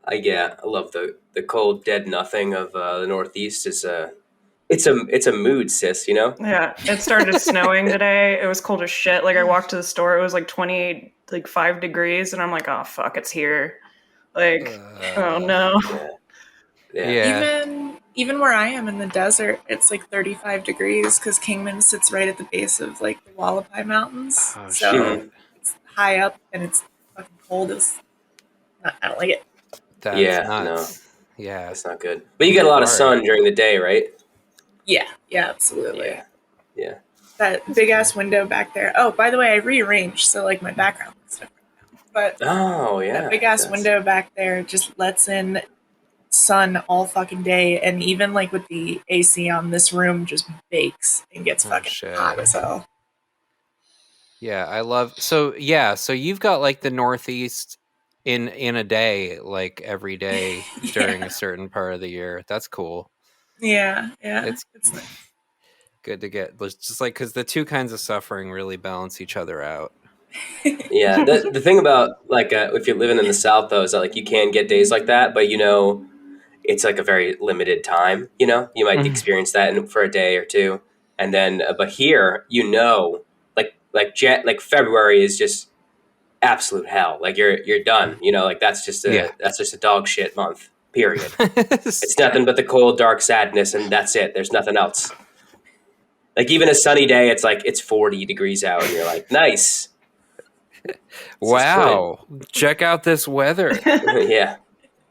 I love the cold dead nothing of the Northeast. It's a mood, sis. You know. Yeah, it started snowing today. It was cold as shit. Like I walked to the store, it was like 28, like 5 degrees, and I'm like, oh fuck, it's here. Like, oh no. Yeah. Even where I am in the desert, it's like 35 degrees because Kingman sits right at the base of like the Wallapai Mountains. Oh, so shit. it's high up and it's fucking cold as I don't like it. That's No, nuts. Yeah. that's not good. But you get a lot of sun during the day, right? Yeah, absolutely. Yeah. That big ass window back there. Oh, by the way, I rearranged so like my background looks different now. But that big ass window back there just lets in sun all fucking day, and even like with the AC on, this room just bakes and gets fucking hot as hell. Yeah, I love so you've got like the Northeast in a day, like every day during a certain part of the year. That's cool. Yeah. It's nice. Good to get just like because the two kinds of suffering really balance each other out. Yeah, the thing about like if you're living in the South though is that like you can get days like that, but it's like a very limited time. You might experience that for a day or two, and then but here like February is just absolute hell. Like you're done. Like that's just a dog shit month. Period. It's nothing but the cold, dark sadness, and that's it. There's nothing else. Like even a sunny day, it's like it's 40 degrees out, and you're like, nice. Wow! Check out this weather. Yeah.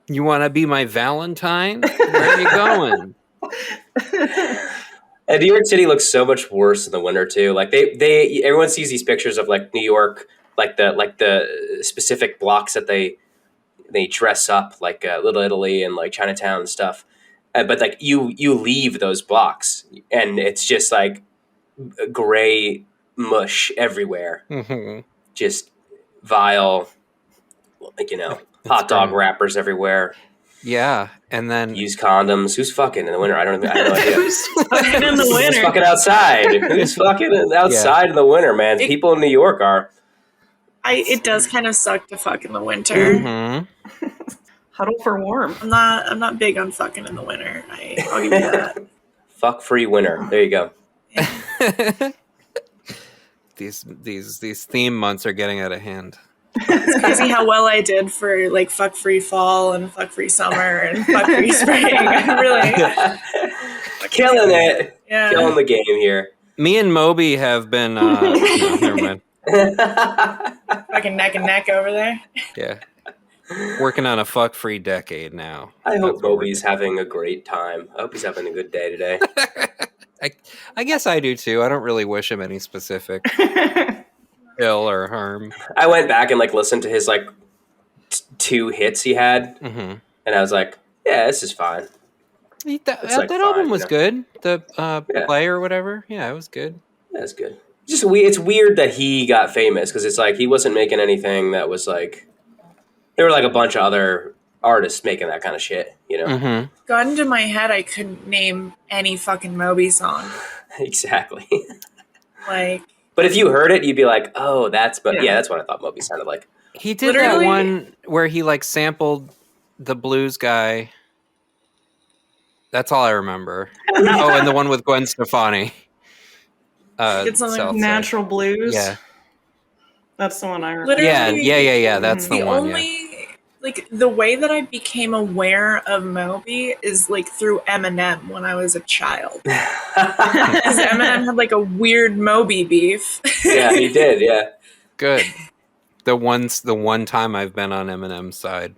You want to be my Valentine? Where are you going? And New York City looks so much worse in the winter too. Like everyone sees these pictures of like New York, like the specific blocks that they dress up, like Little Italy and like Chinatown and stuff. But like you leave those blocks and it's just like gray mush everywhere. Mm-hmm. Just vile, like hot dog wrappers everywhere. Yeah, and then use condoms. Who's fucking in the winter? I have no idea. Who's fucking in the winter? Who's fucking outside? Who's fucking outside in the winter, man? People in New York are. It does kind of suck to fuck in the winter. Mm-hmm. Huddle for warm. I'm not big on fucking in the winter. I'll give you that. Fuck free winter. There you go. Yeah. These theme months are getting out of hand. It's crazy how well I did for like fuck free fall and fuck free summer and fuck free spring. I'm really killing it. Yeah. Killing the game here. Me and Moby have been never mind. Fucking neck and neck over there. Yeah. Working on a fuck free decade now. I hope Moby's having a great time. I hope he's having a good day today. I guess I do too. I don't really wish him any specific ill or harm. I went back and like listened to his like 2 hits he had, and I was like, "Yeah, this is fine." That album was good. The play or whatever. Yeah, it was good. That's good. It's weird that he got famous because it's like he wasn't making anything that was like. There were like a bunch of other artists making that kind of shit, Got into my head, I couldn't name any fucking Moby song. Exactly. Like, but if you heard it, you'd be like, "Oh, that's." But yeah, that's what I thought Moby sounded like. He did that one where he like sampled the blues guy. That's all I remember. And the one with Gwen Stefani. It's something Natural Blues. Yeah. That's the one I remember. Yeah. That's the one. Like the way that I became aware of Moby is like through Eminem when I was a child. Because Eminem had like a weird Moby beef. Yeah, he did. Yeah. Good. The one time I've been on Eminem's side.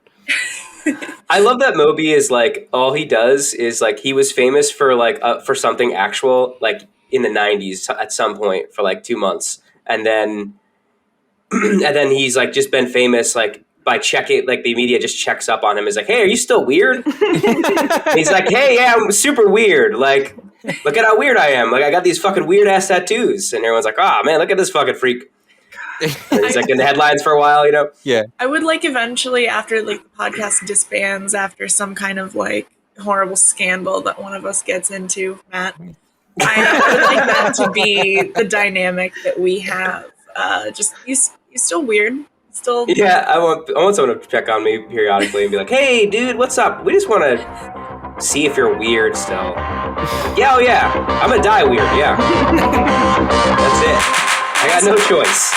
I love that Moby is like all he does is like he was famous for like for something actual like in the 90s at some point for like 2 months, and then he's like just been famous like by checking, like the media just checks up on him. Is like, "Hey, are you still weird?" He's like, "Hey, yeah, I'm super weird. Like, look at how weird I am. Like, I got these fucking weird ass tattoos." And everyone's like, "Oh man, look at this fucking freak." And he's like in the headlines for a while, Yeah. I would like eventually after like the podcast disbands after some kind of like horrible scandal that one of us gets into, Matt. I would like that to be the dynamic that we have. Just you still weird. Still. Yeah, I want someone to check on me periodically and be like, "Hey, dude, what's up? We just want to see if you're weird still." Yeah, oh yeah, I'm gonna die weird. Yeah, that's it. I got no choice.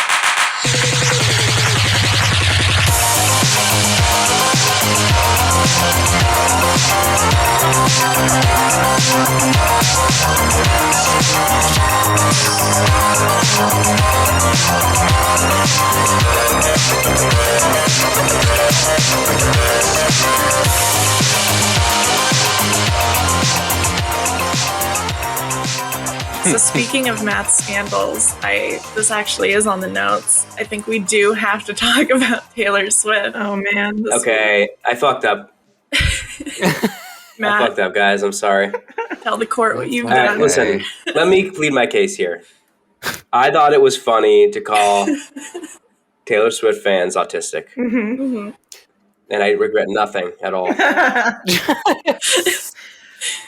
So speaking of Matt's scandals, this actually is on the notes. I think we do have to talk about Taylor Swift. Oh man. Okay, I fucked up. Matt, I fucked up, guys. I'm sorry. tell the court what you've All right, done. listen, let me plead my case here. I thought it was funny to call Taylor Swift fans autistic, Mm-hmm. and I regret nothing at all.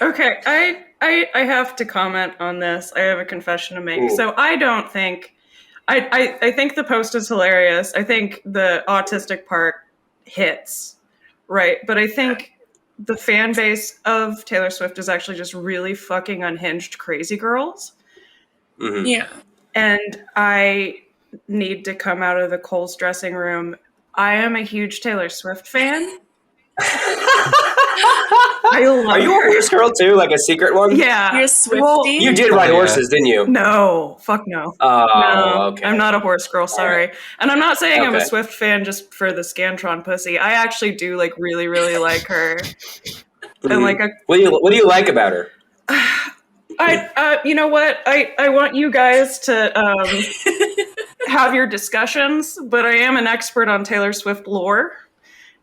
Okay, I have to comment on this. I have a confession to make. Ooh. So I don't think I think the post is hilarious. I think the autistic part hits, right? But I think the fan base of Taylor Swift is actually just really fucking unhinged crazy girls. Mm-hmm. Yeah. And I need to come out of the Cole's dressing room. I am a huge Taylor Swift fan. I love Are you a horse girl too, like a secret one? Yeah. You're a Swiftie? Well, You did ride horses, didn't you? no. Fuck no. Oh, No, okay. I'm not a horse girl, sorry. And I'm not saying I'm a Okay. Swift fan just for the Scantron pussy. I actually do like really, really like her. And like What do you like about her? you know what? I want you guys to have your discussions, but I am an expert on Taylor Swift lore.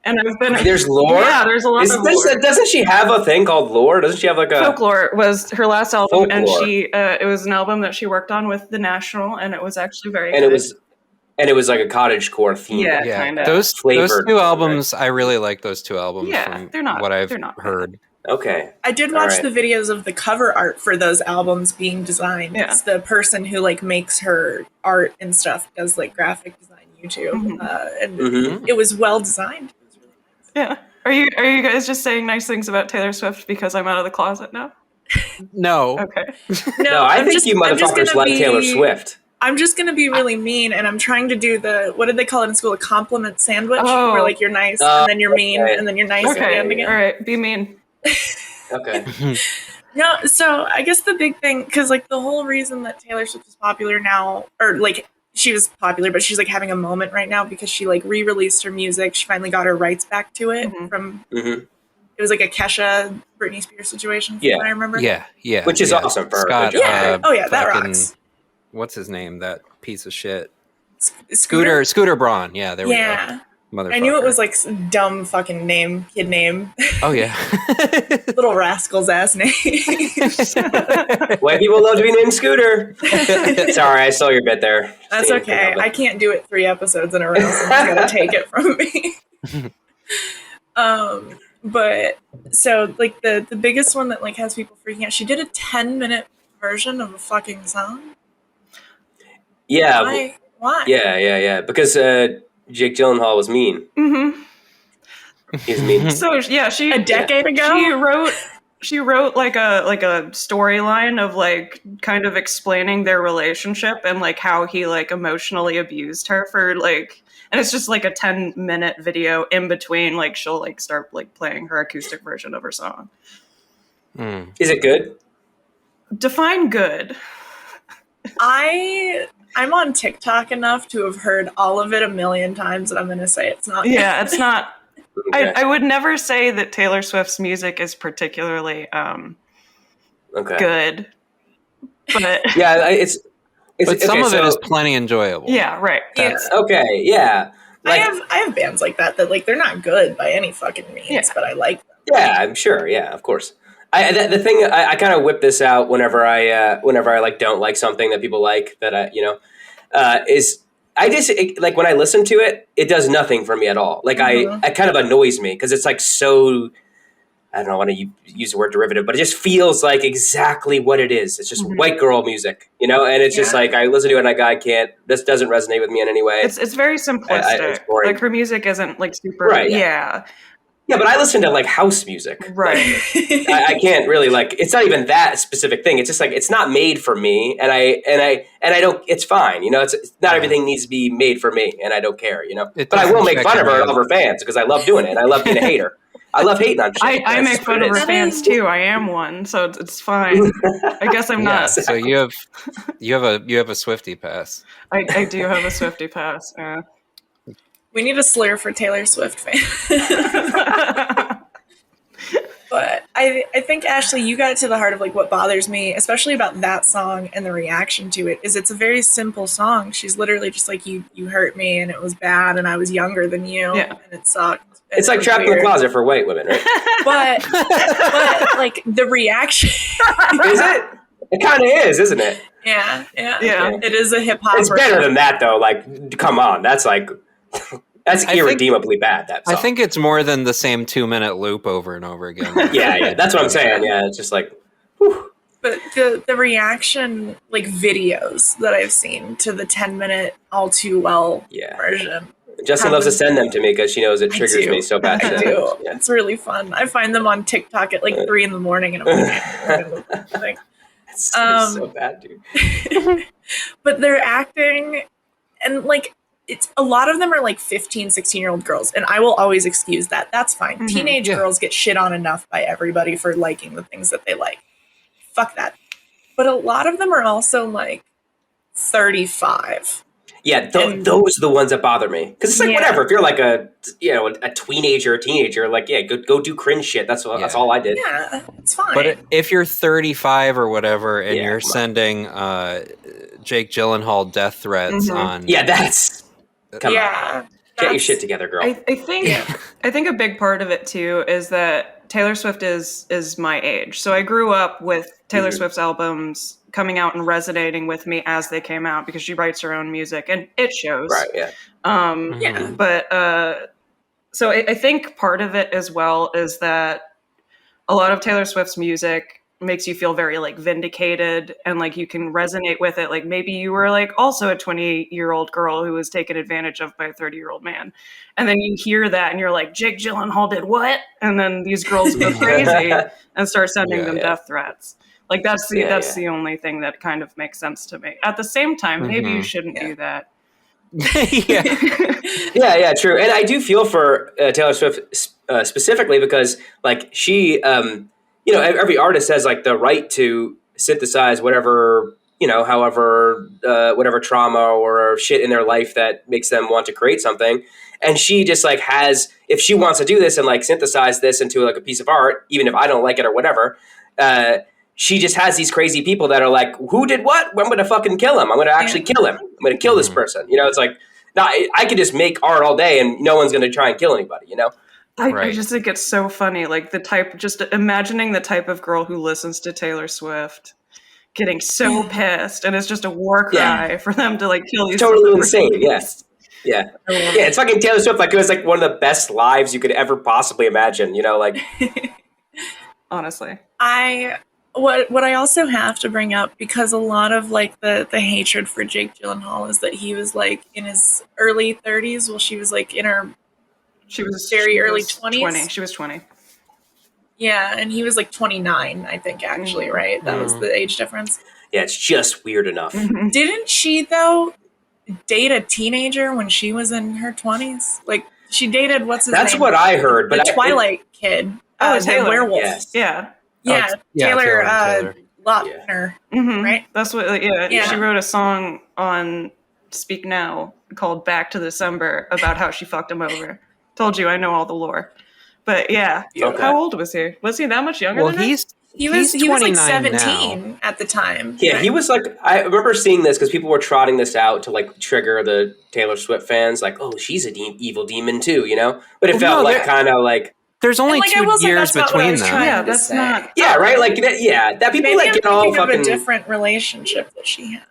And I've been There's lore? Yeah, there's a lot of lore. Doesn't she have a thing called lore? Doesn't she have like a Folklore was her last album, and Folklore. she it was an album that she worked on with the National, and it was actually very and good. it was like a cottagecore theme. Yeah. Yeah, Kinda. those Flavored, two albums, I really like those two albums. Yeah, from they're not- what I've they're not bad. heard. Okay. I did All watch right. the videos of the cover art for those albums being designed. Yeah. It's the person who like makes her art and stuff does like graphic design YouTube, Mhm. and Mm-hmm. it was well designed. It was really nice. Yeah. Are you guys just saying nice things about Taylor Swift because I'm out of the closet now? No, Okay. No, I I'm think just- you I'm just motherfuckers gonna like be- Taylor Swift. I'm just gonna be really mean, and I'm trying to do the what did they call it in school? A compliment sandwich, Oh. where like you're nice Oh, and then you're mean okay. and then you're nice at the Okay. end again. All right. Be mean. Okay. No, so I guess the big thing, because like the whole reason that Taylor Swift is popular now, or like she was popular, but she's like having a moment right now because she like re-released her music. She finally got her rights back to it Mhm. from. Mm-hmm. It was like a Kesha, Britney Spears situation. From Yeah. what I remember. yeah, Which is yeah. awesome for her. Scott, Good job. Yeah. Oh yeah, that fucking- rocks. What's his name? That piece of shit. Scooter. Scooter Braun. Yeah, there we Yeah. go. Motherfucker. I knew it was like some dumb fucking name, kid name, Oh yeah. little rascal's ass name. White people love to be named Scooter. Sorry, I stole your bit there. That's Just okay. kidding. I can't do it 3 episodes in a row. Someone's gonna take it from me. But so like the biggest one that like has people freaking out. She did a 10-minute version of a fucking song. Yeah. Why? Yeah. Because Jake Gyllenhaal was mean. Mm-hmm. He's mean. So yeah, she A decade ago? She wrote like a storyline of like kind of explaining their relationship and like how he like emotionally abused her for like, and it's just like a 10-minute video in between, like she'll like start like playing her acoustic version of her song. Mm. Is it good? Define good. I'm on TikTok enough to have heard all of it a million times, and I'm gonna say it's not. Yeah, it's not. Okay. I would never say that Taylor Swift's music is particularly Okay. good, but Yeah, it's But some okay, of it so- is plenty enjoyable. yeah, right. That's Okay, yeah. Like, I have bands like that like they're not good by any fucking means, Yeah. but I like them. yeah, I'm sure. Yeah, of course. The thing I kind of whip this out whenever I like don't like something that people like that is I just like when I listen to it, it does nothing for me at all. Like Mhm. it kind of annoys me because it's like so I don't know, I want to use the word derivative, but it just feels like exactly what it is. It's just white girl music, you know, and it's just like I listen to it and I can't. This doesn't resonate with me in any way. It's very simplistic. It's boring. Like her music isn't like super. Right. Yeah. Yeah, but I listen to like house music. Right. Like, I can't really like. It's not even that specific thing. It's just like it's not made for me, and I don't. It's fine, you know. It's not everything needs to be made for me, and I don't care, you know. But I will make fun of her and all of her fans because I love doing it. And I love being a hater. I love hating on shit. I make fun of her fans too. I am one, so it's fine. I guess I'm not. So you have a Swiftie pass. I do have a Swiftie pass. We need a slur for Taylor Swift fans. But I think, Ashley, you got to the heart of like what bothers me, especially about that song and the reaction to it, is it's a very simple song. She's literally just like, you hurt me and it was bad and I was younger than you and it sucked. It's like Trapped in the Closet for white women, right? but like the reaction. Is it? It kind of is, isn't it? Yeah. It is a hip hop. It's better than that though. Like, come on, that's like... That's irredeemably bad, that song. I think it's more than the same 2-minute loop over and over again. yeah, that's what I'm saying. Yeah, it's just like, whew. But the reaction, like, videos that I've seen to the 10-minute All Too Well version. Justin loves to send them to me because she knows it triggers me so bad. I do. Yeah. It's really fun. I find them on TikTok at like 3 a.m. and I'm like, it's so bad, dude. But they're acting and like, it's a lot of them are like 15, 16-year-old girls, and I will always excuse that. That's fine. Mm-hmm. Teenage girls get shit on enough by everybody for liking the things that they like. Fuck that. But a lot of them are also like 35. Yeah, those are the ones that bother me. Because it's like, whatever. If you're like a teenager or teenager, like, go do cringe shit. That's all I did. Yeah, it's fine. But if you're 35 or whatever, and you're sending Jake Gyllenhaal death threats on... Yeah, that's... Come on. Get your shit together, girl. I think a big part of it, too, is that Taylor Swift is my age. So I grew up with Taylor Swift's albums coming out and resonating with me as they came out because she writes her own music and it shows. Right, yeah. But so I think part of it as well is that a lot of Taylor Swift's music makes you feel very like vindicated and like you can resonate with it. Like maybe you were like also a 20-year-old girl who was taken advantage of by a 30-year-old man. And then you hear that and you're like, Jake Gyllenhaal did what? And then these girls go crazy and start sending them death threats. Like that's the only thing that kind of makes sense to me. At the same time, maybe you shouldn't do that. yeah, true. And I do feel for Taylor Swift specifically because like she, every artist has like the right to synthesize whatever, however, whatever trauma or shit in their life that makes them want to create something. And she just like has, if she wants to do this and like synthesize this into like a piece of art, even if I don't like it or whatever, she just has these crazy people that are like, who did what? I'm going to fucking kill him. I'm going to actually kill him. I'm going to kill this person. It's like, no, I could just make art all day and no one's going to try and kill anybody, I just think it's so funny. Like just imagining the type of girl who listens to Taylor Swift getting so pissed and it's just a war cry for them to like kill these totally insane. Yes. Yeah. It's fucking Taylor Swift. Like it was like one of the best lives you could ever possibly imagine, like honestly. What I also have to bring up, because a lot of like the hatred for Jake Gyllenhaal is that he was like in his early 30s while she was like in her early 20s. She was 20. Yeah, and he was like 29, I think, actually, right? That was the age difference. Yeah, it's just weird enough. Didn't she, though, date a teenager when she was in her 20es? Like, she dated, what's his name? That's what I heard. But the Twilight kid. Taylor. Werewolf. Yes. Yeah. Taylor Lautner, right? That's what, she wrote a song on Speak Now called Back to December about how she fucked him over. Told you, I know all the lore. But how old was he? Was he that much younger than her? He was like 17 at the time. Yeah, he was like, I remember seeing this because people were trotting this out to like trigger the Taylor Swift fans, like, oh, she's a evil demon too, But it felt like kind of like, there's only 2 years between them. Yeah, that's not. Yeah, right. Like that people maybe like get all fucking of a different relationship that she had.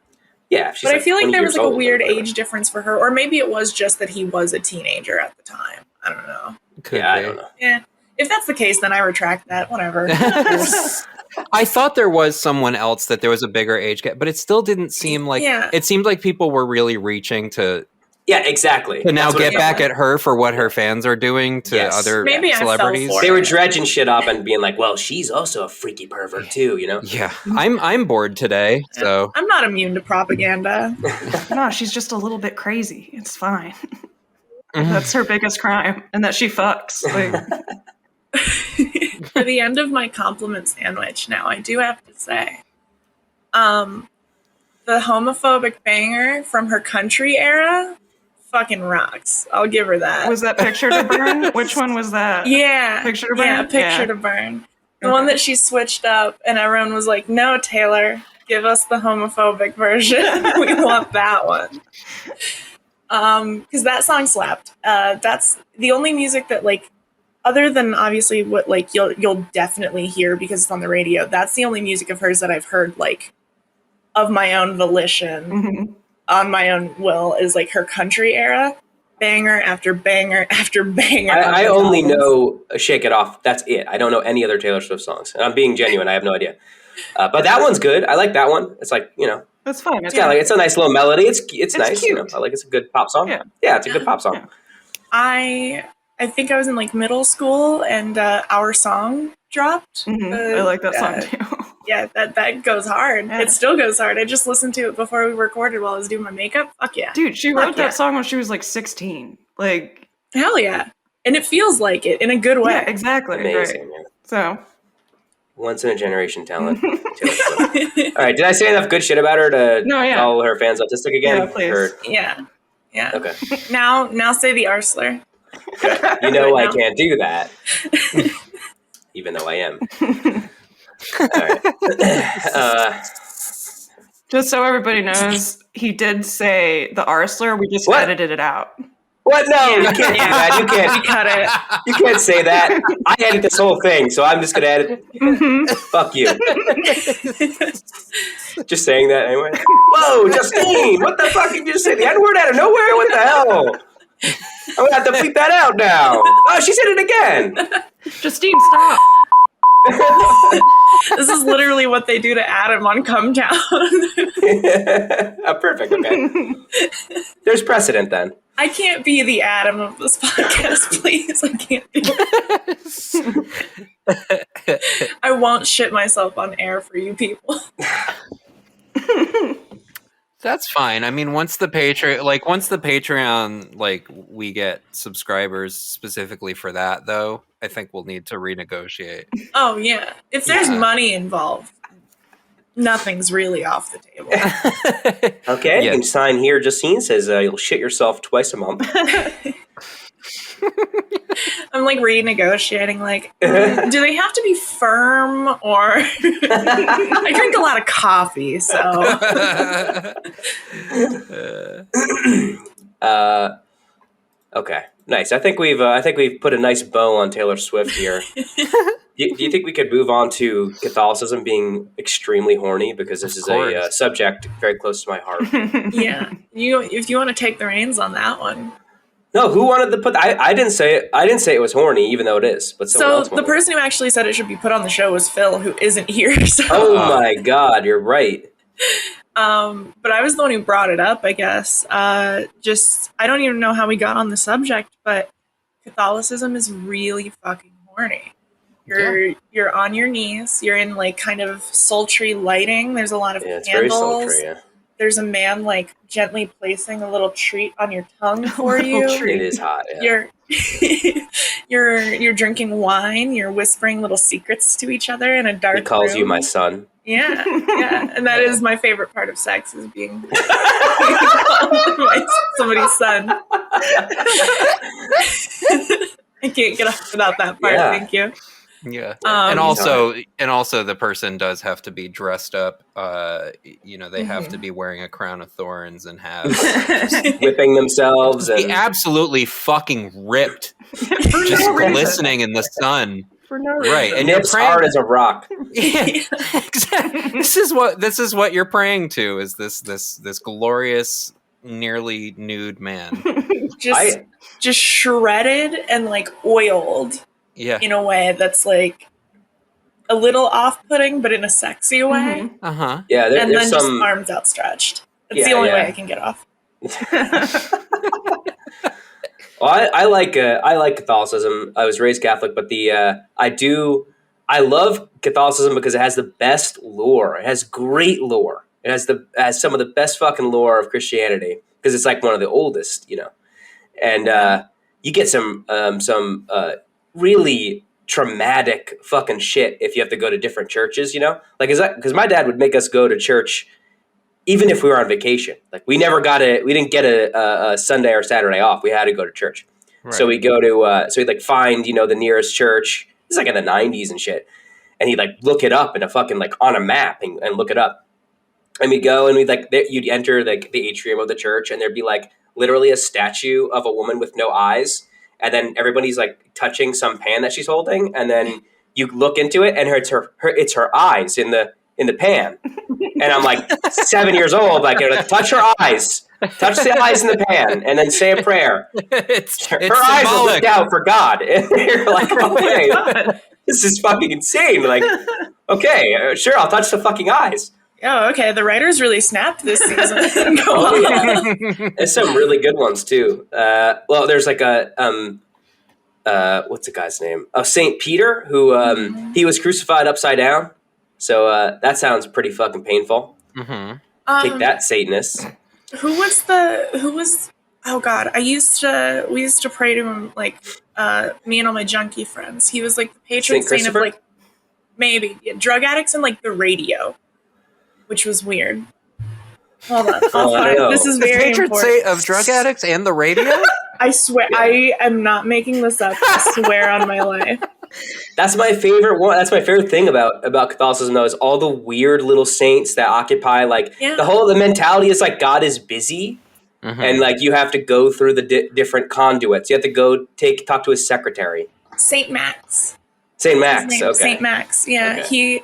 Yeah, but I feel like there was like a weird age difference for her, or maybe it was just that he was a teenager at the time. I don't know. I don't know. Yeah, If that's the case, then I retract that. Whatever. I thought there was someone else that there was a bigger age gap, but it still didn't seem like it seemed like people were really reaching to exactly. To now get back at her for what her fans are doing to other celebrities. They were dredging shit up and being like, well, she's also a freaky pervert too, you know? Yeah. I'm bored today, so I'm not immune to propaganda. No, she's just a little bit crazy. It's fine. That's her biggest crime, and that she fucks. Like. For the end of my compliment sandwich now, I do have to say, the homophobic banger from her country era fucking rocks. I'll give her that. Was that Picture to Burn? Which one was that? Yeah. Picture to Burn? Yeah, Picture to Burn. The one that she switched up and everyone was like, no, Taylor, give us the homophobic version. We want that one. Because that song slapped. That's the only music that, like, other than obviously what, like, you'll definitely hear because it's on the radio, that's the only music of hers that I've heard, like, of my own volition, on my own will, is, like, her country era. Banger after banger after banger. I only know Shake It Off. That's it. I don't know any other Taylor Swift songs. And I'm being genuine. I have no idea. But that one's good. I like that one. It's like, you know. That's fun. It's a nice little melody. It's nice. Cute. You know, I like it's a good pop song. Yeah, it's a good pop song. Yeah. I think I was in, like, middle school and Our Song dropped. I like that song too. Yeah, that goes hard. Yeah. It still goes hard. I just listened to it before we recorded while I was doing my makeup. Fuck yeah. Dude, she wrote that song when she was like 16. Like, hell yeah. And it feels like it in a good way. Yeah, exactly. Amazing, right. So, once in a generation talent. All right, did I say enough good shit about her to call her fans autistic again? Yeah, please. Yeah. Okay. Now say the Arsler. You know I can't do that. Even though I am. All right. Just so everybody knows, he did say the Arsler. We just edited it out. What? No, you can't do that. You can't. We cut it. You can't say that. I edit this whole thing, so I'm just gonna edit. Fuck you. Just saying that anyway. Whoa, Justine! What the fuck did you just say? The N-word out of nowhere? What the hell? I'm gonna have to bleep that out now. Oh, she said it again. Justine, stop. This is literally what they do to Adam on Come Town. Perfect. Okay. There's precedent then. I can't be the Adam of this podcast, please. I can't do it. I won't shit myself on air for you people. That's fine. I mean, once the Patreon, like, we get subscribers specifically for that, though, I think we'll need to renegotiate. Oh, yeah. If there's money involved, nothing's really off the table. Okay, you can sign here. Justine says you'll shit yourself twice a month. I'm, like, renegotiating, like, do they have to be firm or... I drink a lot of coffee, so... Okay, nice. I think we've put a nice bow on Taylor Swift here. Do you think we could move on to Catholicism being extremely horny? Because this is a subject very close to my heart. Yeah, if you want to take the reins on that one. No, who wanted to put? I didn't say it. I didn't say it was horny, even though it is. But so the person who actually said it should be put on the show was Phil, who isn't here. So. Oh my God, you're right. But I was the one who brought it up, I guess. I don't even know how we got on the subject, but Catholicism is really fucking horny. You're on your knees. You're in, like, kind of sultry lighting. There's a lot of candles. Very sultry, yeah. There's a man, like, gently placing a little treat on your tongue for you. It is hot. Yeah. You're drinking wine. You're whispering little secrets to each other in a dark room. He calls you my son. Yeah, and that is my favorite part of sex, is being called somebody's son. I can't get off without that part. Yeah. Thank you. Yeah, and also the person does have to be dressed up. They have to be wearing a crown of thorns and have whipping themselves and be absolutely fucking ripped, just glistening in the sun. For no reason. Right, and it's hard as a rock. Yeah, exactly. This is what you're praying to, is this glorious, nearly nude man. Just shredded and, like, oiled. in a way that's like a little off-putting, but in a sexy way. Uh-huh. Yeah, and there's then some just arms outstretched. That's the only way I can get off. Well, I like Catholicism. I was raised Catholic, but I love Catholicism because it has the best lore. It has great lore. It has some of the best fucking lore of Christianity because it's like one of the oldest, and you get some really traumatic fucking shit if you have to go to different churches, like because my dad would make us go to church even if we were on vacation. Like we didn't get a Sunday or Saturday off. We had to go to church. Right. So we go to so we'd like find the nearest church. It's like in the 90s and shit, and he'd like look it up in a fucking like on a map and look it up. And we go and you'd enter like the atrium of the church, and there'd be like literally a statue of a woman with no eyes, and then everybody's like touching some pan that she's holding, and then you look into it, and it's her eyes in the pan. And I'm like 7 years old, like touch her eyes, touch the eyes in the pan, and then say a prayer. It's her eyes are looked out for God, and you're like, okay, this is fucking insane. Like, okay, sure, I'll touch the fucking eyes. Oh, okay. The writers really snapped this season. Yeah. There's some really good ones too. Well, there's like what's the guy's name? Oh, Saint Peter, who he was crucified upside down. So that sounds pretty fucking painful. Mm-hmm. Take that, Satanists. Who was? Oh God, we used to pray to him, like me and all my junkie friends. He was like the patron saint of like drug addicts and like the radio, which was weird. Hold on, this is very patron important. Saint of drug addicts and the radio. I swear, I am not making this up. I swear on my life. That's my favorite one. That's my favorite thing about Catholicism, though, is all the weird little saints that occupy the mentality is like God is busy, and like you have to go through the different conduits. You have to go talk to his secretary. Saint Max. Saint Max. Okay. Saint Max. Yeah, okay.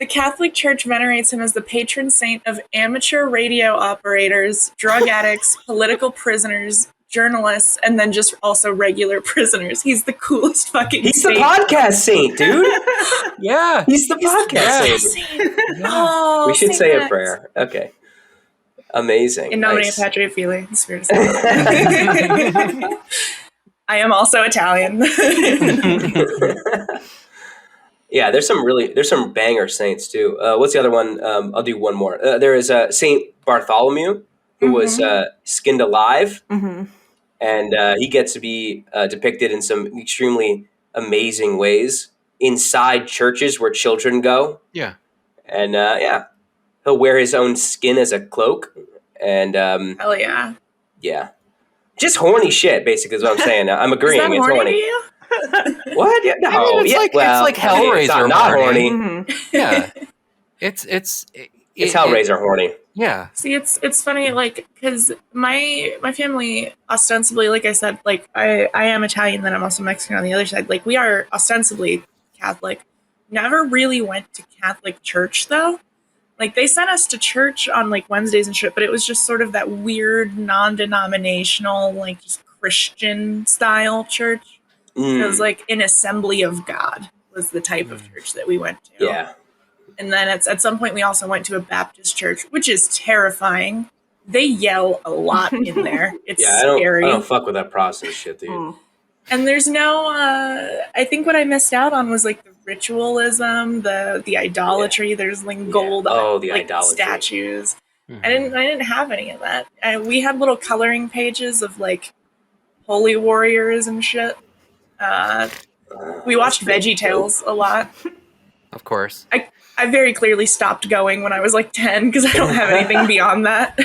The Catholic Church venerates him as the patron saint of amateur radio operators, drug addicts, political prisoners, journalists, and then just also regular prisoners. He's the coolest fucking He's saint. The podcast saint, dude. Yeah. He's the podcast saint. Yeah. Oh, we should say a prayer. Okay. Amazing. In nomine Patri Filii, Spiritus. I am also Italian. Yeah, there's some banger saints too. What's the other one? I'll do one more. There is Saint Bartholomew, who was skinned alive, and he gets to be depicted in some extremely amazing ways inside churches where children go. Yeah, and he'll wear his own skin as a cloak, and hell yeah, yeah, just horny shit. Basically, is what I'm saying. I'm agreeing. Is that it's horny. To you? What? Yeah, no. I mean, it's like Hellraiser. Not horny. Mm-hmm. Yeah, it's Hellraiser horny. Yeah. See, it's funny, like, because my family ostensibly, like I said, like I am Italian, then I'm also Mexican on the other side. Like we are ostensibly Catholic. Never really went to Catholic church though. Like they sent us to church on like Wednesdays and shit, but it was just sort of that weird non-denominational, like just Christian style church. It was like an Assembly of God was the type of church that we went to. Yeah. And then at some point we also went to a Baptist church, which is terrifying. They yell a lot in there. It's scary. I don't fuck with that Protestant shit, dude. And there's no, I think what I missed out on was like the ritualism, the idolatry. Yeah. There's like gold statues. Mm-hmm. I didn't have any of that. We had little coloring pages of like holy warriors and shit. We watched VeggieTales a lot. Of course. I very clearly stopped going when I was like 10 because I don't have anything beyond that.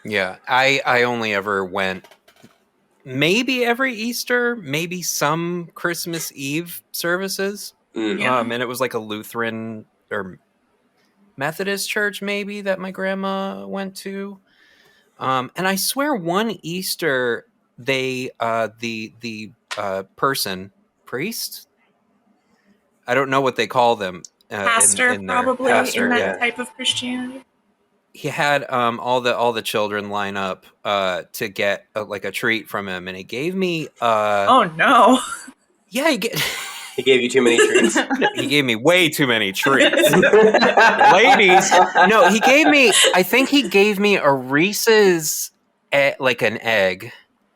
Yeah, I only ever went maybe every Easter, maybe some Christmas Eve services. Yeah. And it was like a Lutheran or Methodist church maybe that my grandma went to. And I swear one Easter they the priest, I don't know what they call them. Pastor, in probably pastor, in that type of Christianity. He had all the children line up to get like a treat from him, and he gave me. Oh no! Yeah, He gave you too many treats. No, he gave me way too many treats. Ladies. No, I think he gave me a Reese's, like an egg.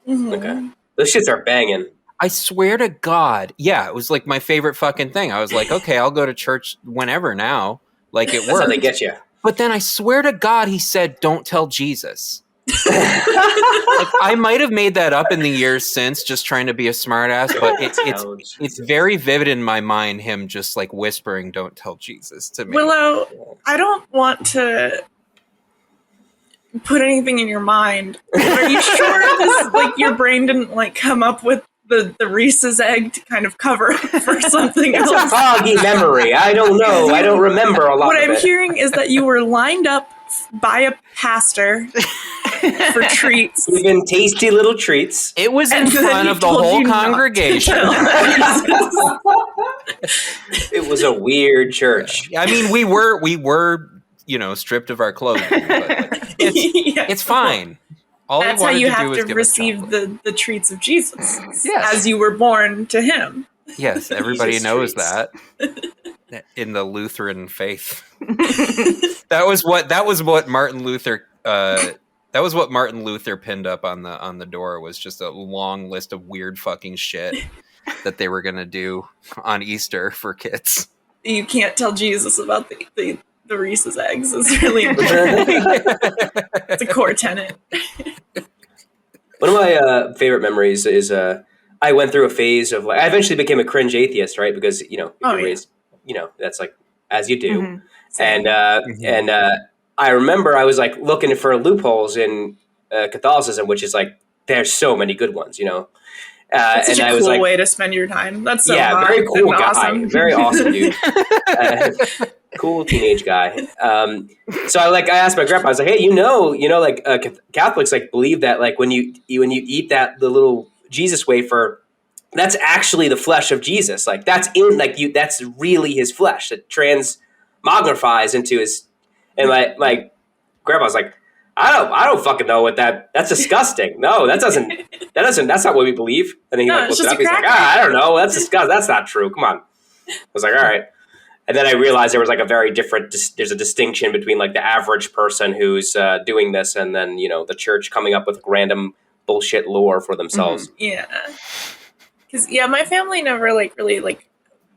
Mm-hmm. Okay. Those shits are banging. I swear to God. Yeah, it was like my favorite fucking thing. I was like, okay, I'll go to church whenever now. Like, it works. That's how they get you. But then I swear to God, he said, don't tell Jesus. Like, I might have made that up in the years since, just trying to be a smartass, but it's very vivid in my mind, him just like whispering, don't tell Jesus to me. Willow, I don't want to put anything in your mind. Are you sure this, like, your brain didn't like come up with the Reese's egg to kind of cover up for something else? It's a foggy memory. I don't know. I don't remember a lot What of I'm it. hearing is that you were lined up by a pastor for treats. Even tasty little treats. It was in And then front he of the told whole you not to congregation. It was a weird church. I mean, we were, stripped of our clothing. But like, it's fine. All That's he how wanted you to do have was to give us receive chocolate. the treats of Jesus. Yes. As you were born to him. Yes, everybody Jesus knows treats. that in the Lutheran faith. That was what Martin Luther pinned up on the door, was just a long list of weird fucking shit that they were gonna do on Easter for kids. You can't tell Jesus about the Reese's eggs. It's really important. It's a core tenet. One of my favorite memories is I went through a phase of I eventually became a cringe atheist, right? Because if you're raised, that's like as you do, Mm-hmm. and I remember I was like looking for loopholes in Catholicism, which is like there's so many good ones, That's such and a I was cool like, way to spend your time. That's so hot very cool and guy, awesome. very awesome dude, cool teenage guy. So I asked my grandpa, I was like, hey, Catholics like believe that like when you eat the little Jesus wafer, that's actually the flesh of Jesus. Like that's that's really his flesh that transmogrifies into his. And my grandpa was like, I don't fucking know what that's disgusting. No, that's not what we believe. And then he looked it up. He's like, I don't know. That's disgusting. That's not true. Come on. I was like, all right. And then I realized there was like a very different, there's a distinction between like the average person who's doing this and then, the church coming up with random bullshit lore for themselves. Mm-hmm. Yeah. Because, my family never really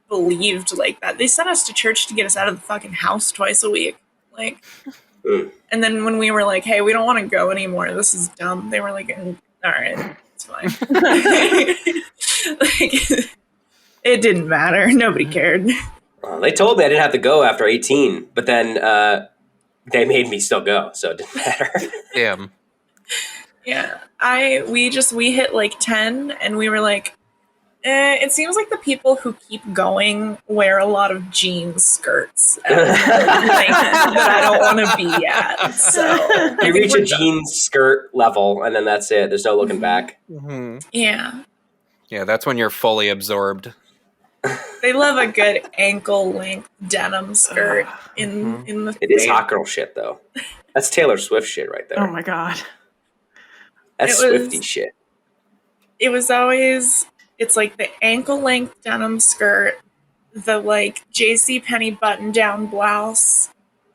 believed like that. They sent us to church to get us out of the fucking house twice a week. And then when we were like, hey, we don't want to go anymore, this is dumb, they were like, all right, it's fine. It didn't matter. Nobody cared. They told me I didn't have to go after 18, but then they made me still go, so it didn't matter. Damn. Yeah. We hit like 10 and we were like, it seems like the people who keep going wear a lot of jean skirts that I don't want to be at. So you reach a jean skirt level and then that's it. There's no looking back. Mm-hmm. Yeah. Yeah, that's when you're fully absorbed. They love a good ankle length denim skirt in the. It is hot girl shit though. That's Taylor Swift shit right there. Oh my god. That's Swiftie shit. It was always. It's like the ankle length denim skirt, the like JCPenney button down blouse,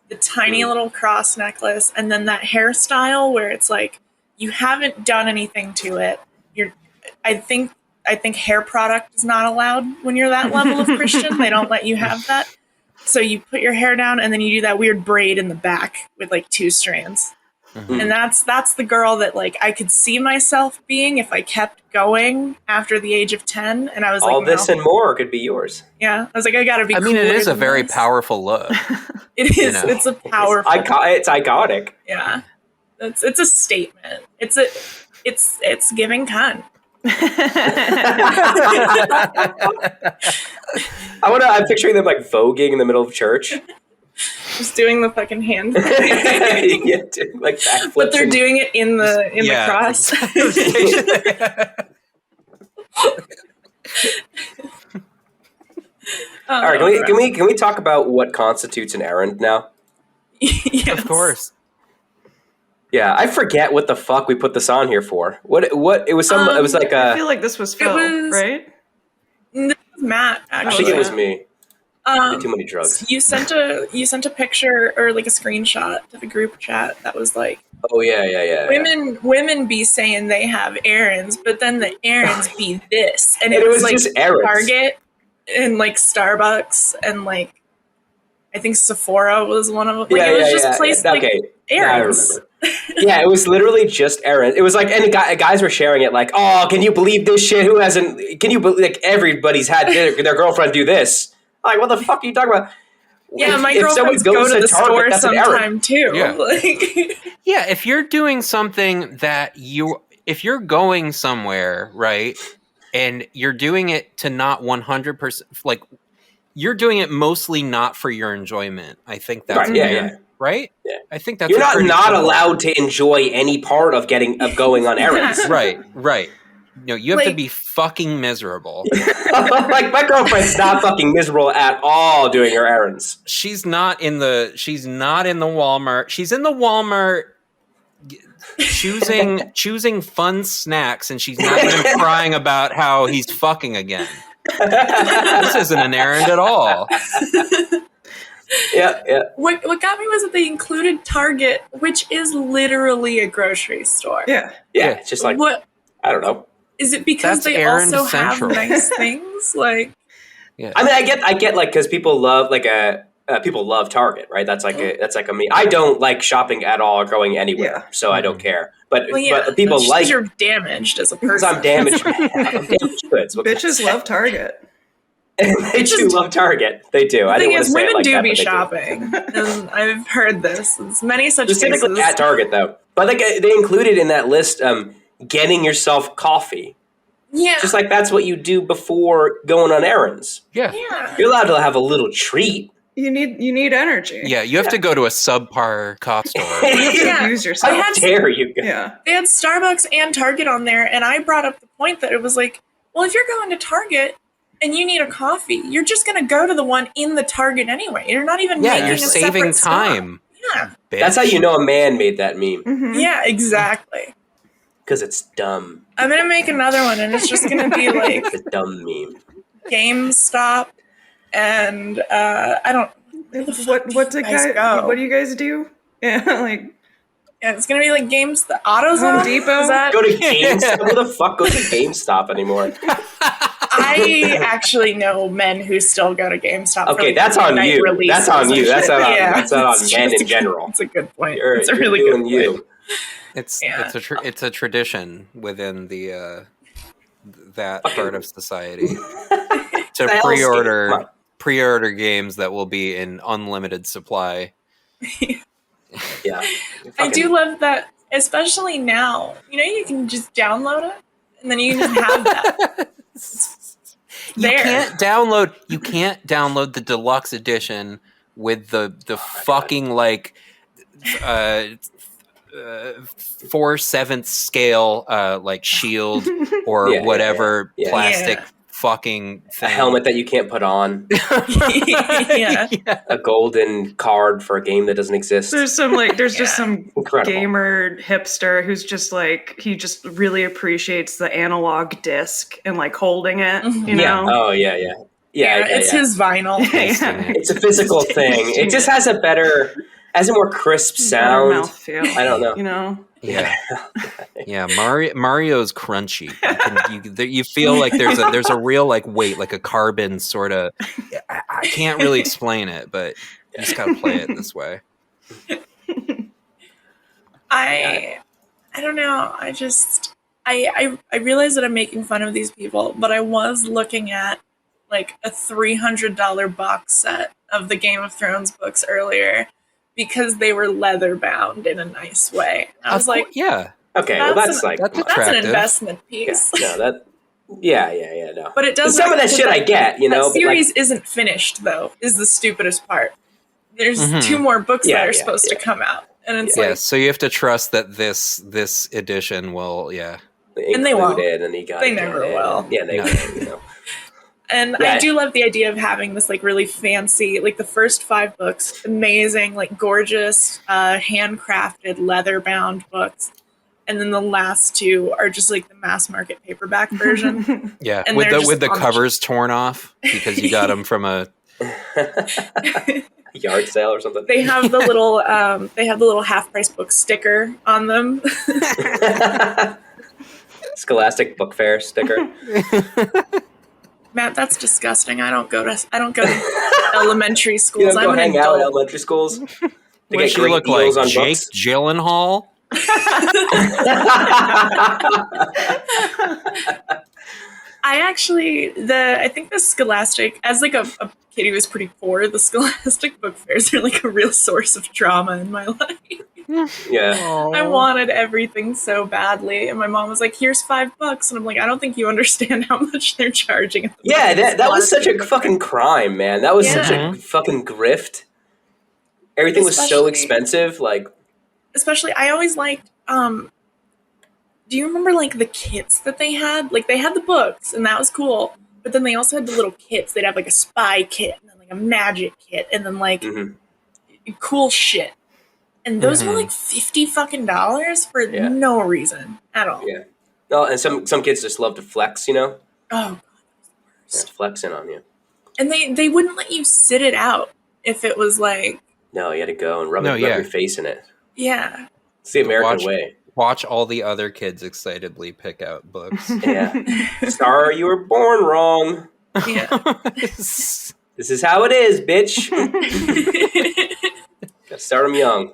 the tiny little cross necklace, and then that hairstyle where it's like you haven't done anything to it. I think hair product is not allowed when you're that level of Christian. They don't let you have that. So you put your hair down and then you do that weird braid in the back with like 2 strands. Mm-hmm. And that's the girl that like I could see myself being if I kept going after the age of 10. And I was all this and more could be yours. Yeah, I was like, I gotta be. I mean, it is a very powerful look. It is. It's a powerful. It's iconic. Yeah, it's a statement. It's giving cunt. I'm picturing them like voguing in the middle of church. Just doing the fucking hand thing. Yeah, dude, like backflips. But they're doing it in the cross. All right, can we talk about what constitutes an errand now? Yes. Of course. Yeah, I forget what the fuck we put this on here for. What it was some it was like I feel like this was Phil, right? Matt. I Actually, think it was me. Did too many drugs. You sent a picture or like a screenshot to the group chat that was like, oh yeah. Women be saying they have errands, but then the errands be this, and it was like just errands. Target and like Starbucks and like I think Sephora was one of them. Like, it was just placed like errands. Yeah, it was literally just errands. It was like, and guys were sharing it like, oh, can you believe this shit? Who hasn't? Can you believe? Like everybody's had their girlfriend do this. Like, what the fuck are you talking about? Yeah, my girlfriends go to the store sometime too. Yeah. Like, yeah, if you're doing something if you're going somewhere, right, and you're doing it to not 100%, like, you're doing it mostly not for your enjoyment. I think that's right. Yeah, I think that's you're not allowed to enjoy any part of going on errands. Right. No, you have to be fucking miserable. Like my girlfriend's not fucking miserable at all doing her errands. She's not in the Walmart. She's in the Walmart choosing fun snacks, and she's not even crying about how he's fucking again. This isn't an errand at all. Yeah. What got me was that they included Target, which is literally a grocery store. Yeah. It's just like, what? I don't know. Is it because they also have nice things? Like, yeah. I mean, I get like, because people love people love Target, right? That's like a me. I don't like shopping at all or going anywhere, so I don't care. But people like you're damaged as a person. I'm damaged. I'm damaged goods. Bitches love Target. They do love Target. They do. The thing is, women do be shopping, and I've heard this. There's many such specifically cases. At Target, though. But like they included in that list, getting yourself coffee. Yeah. Just like that's what you do before going on errands. Yeah. You're allowed to have a little treat. You need energy. Yeah, you have to go to a subpar cop store. You have to abuse yourself. How dare you? Yeah. They had Starbucks and Target on there, and I brought up the point that it was like, well, if you're going to Target and you need a coffee, you're just going to go to the one in the Target anyway. You're not even making you're saving time. Yeah. Bitch. That's how you know a man made that meme. Mm-hmm. Yeah, exactly. Because it's dumb. I'm going to make another one, and it's just going to be like a dumb meme. GameStop. And I don't. What do you guys do? Yeah, it's gonna be like the AutoZone. Home Depot. Go to GameStop. Who the fuck goes to GameStop anymore? I actually know men who still go to GameStop. Okay, that's on you. That's on you. That's not on men in general. That's a good point. It's a really good point. It's a tradition within the that part of society to pre-order games that will be in unlimited supply. Yeah. I do love that, especially now. You can just download it, and then you can just have that. You can't download the deluxe edition with the fucking 4/7 scale shield or whatever plastic fucking thing. A helmet that you can't put on. A golden card for a game that doesn't exist. There's just some gamer hipster who's just he just really appreciates the analog disc and holding it, you know? Oh yeah. It's his vinyl. It's a physical thing. It just has a more crisp sound. Mouthfeel, I don't know. You know? Yeah. Mario's crunchy. You feel like there's a real weight, like a carbon sort of. I can't really explain it, but you just gotta play it this way. I don't know. I realize that I'm making fun of these people, but I was looking at a $300 box set of the Game of Thrones books earlier. Because they were leather bound in a nice way. I was like, yeah. Okay, well that's an investment piece. Yeah, no. But it doesn't. Some of that shit I get, That series isn't finished though. Is the stupidest part. There's 2 more books that are supposed to come out, and it's so you have to trust that this edition will, and they won't. They never will. Yeah, they will. And I do love the idea of having this really fancy, the first 5 books, amazing, gorgeous, handcrafted, leather-bound books. and then the last two are just like the mass market paperback version. Yeah, and with the covers torn off because you got them from a yard sale or something. They have the little half price book sticker on them. Scholastic Book Fair sticker. Matt, that's disgusting. I don't go to elementary schools. You don't go hang out at elementary schools to get she look deals like on Jake books? Gyllenhaal. I think the Scholastic, as like a kid who was pretty poor, the Scholastic book fairs are like a real source of trauma in my life. Yeah. I wanted everything so badly, and my mom was like, "Here's $5," and I'm like, "I don't think you understand how much they're charging." Yeah, that was such a fucking crime, man. That was such a fucking grift. Everything was so expensive, like. Especially, I always liked. Do you remember like the kits that they had? Like they had the books, and that was cool. But then they also had the little kits. They'd have like a spy kit, and then like a magic kit, and then like cool shit. And those were like $50 fucking for no reason at all. Yeah. No, and some kids just love to flex, you know? Oh, God. Yeah, flexing on you. And they wouldn't let you sit it out if it was like... No, you had to go and rub your face in it. Yeah. It's the American way. Watch all the other kids excitedly pick out books. Yeah. Sorry, you were born wrong. Yeah. This is how it is, bitch. Gotta start them young.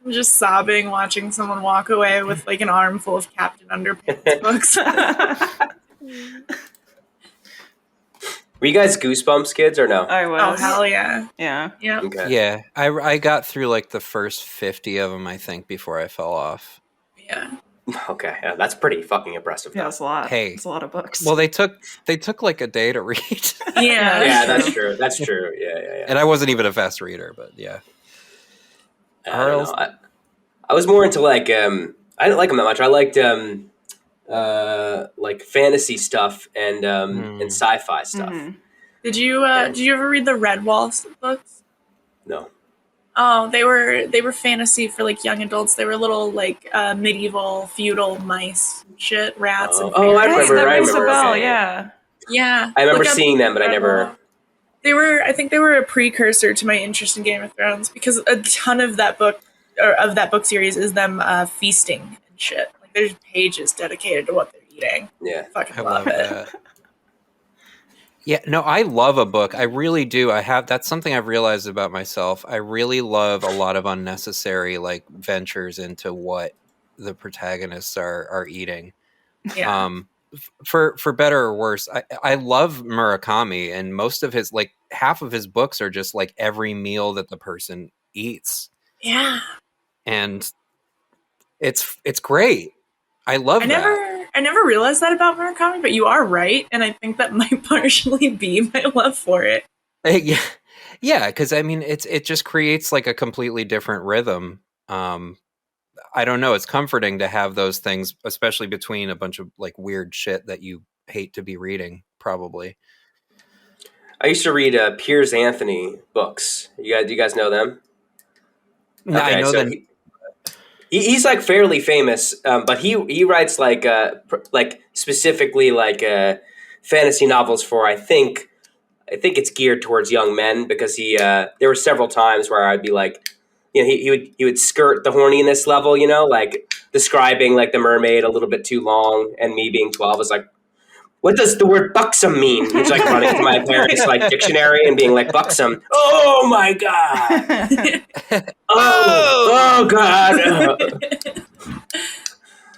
I'm just sobbing watching someone walk away with like an armful of Captain Underpants books. Were you guys Goosebumps kids or no? I was. Oh, hell yeah. Yeah. Yeah. Okay. Yeah, I got through like the first 50 of them, I think, before I fell off. Yeah. Okay, yeah, that's pretty fucking impressive. Yeah, it's a lot. Hey, it's a lot of books. Well, they took like a day to read. Yeah. Yeah, that's true. That's true. Yeah. And I wasn't even a fast reader, but yeah. I don't know. I was more into like I didn't like them that much. I liked like fantasy stuff and sci-fi stuff. Mm-hmm. Did you ever read the Red Wall books? No. Oh, they were fantasy for like young adults. They were little like medieval feudal mice, shit, rats. And I remember. That rings a bell. okay. Yeah. I remember seeing them, but I never. I think they were a precursor to my interest in Game of Thrones because a ton of that book series is them feasting and shit. Like there's pages dedicated to what they're eating. Yeah, fucking I love it. That. Yeah, no, I love a book. I really do. That's something I've realized about myself. I really love a lot of unnecessary like ventures into what the protagonists are eating. Yeah. For better or worse, I love Murakami, and most of his like half of his books are just like every meal that the person eats. Yeah. And it's great. I love that. I never realized that about Murakami, but you are right, and I think that might partially be my love for it. Yeah, because I mean, it just creates like a completely different rhythm. I don't know. It's comforting to have those things, especially between a bunch of like weird shit that you hate to be reading. Probably. I used to read Piers Anthony books. You guys know them? No, okay, I know that. He's like fairly famous, but he writes like specifically like fantasy novels for I think it's geared towards young men because there were several times where I'd be like, you know, he would skirt the horniness level, you know, like describing like the mermaid a little bit too long, and me being 12 was like, what does the word buxom mean? He's like running to my parents' like dictionary and being like, buxom. Oh my God. Oh God.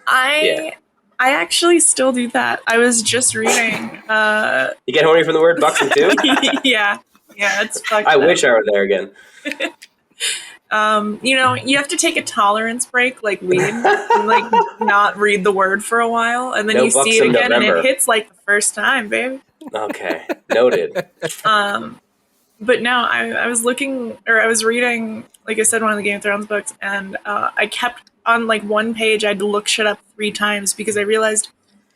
I actually still do that. I was just reading. You get horny from the word buxom too? Yeah, it's fucked I up. wish I were there again. You know, you have to take a tolerance break like weed and like not read the word for a while, and then you see it again and it hits like the first time, baby. Okay, noted. But no, I was reading, like I said, one of the Game of Thrones books, and I kept on like one page. I had to look shit up 3 times because I realized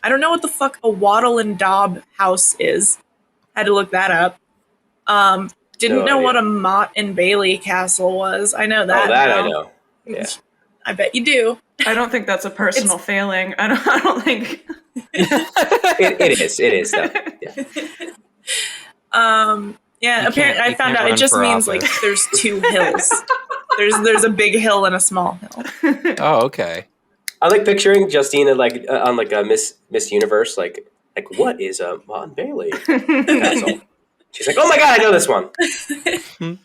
I don't know what the fuck a Wattle and Daub house is. Had to look that up. Didn't know what a Mott and Bailey castle was. I know that. Oh, that now. I know. Yeah. I bet you do. I don't think that's a personal failing. I don't think it is though. Yeah. Apparently, I found out it just means like there's two hills. There's a big hill and a small hill. Oh, okay. I like picturing Justina like on like a Miss Universe, like what is a Mon Bailey castle? She's like, oh my god, I know this one. Do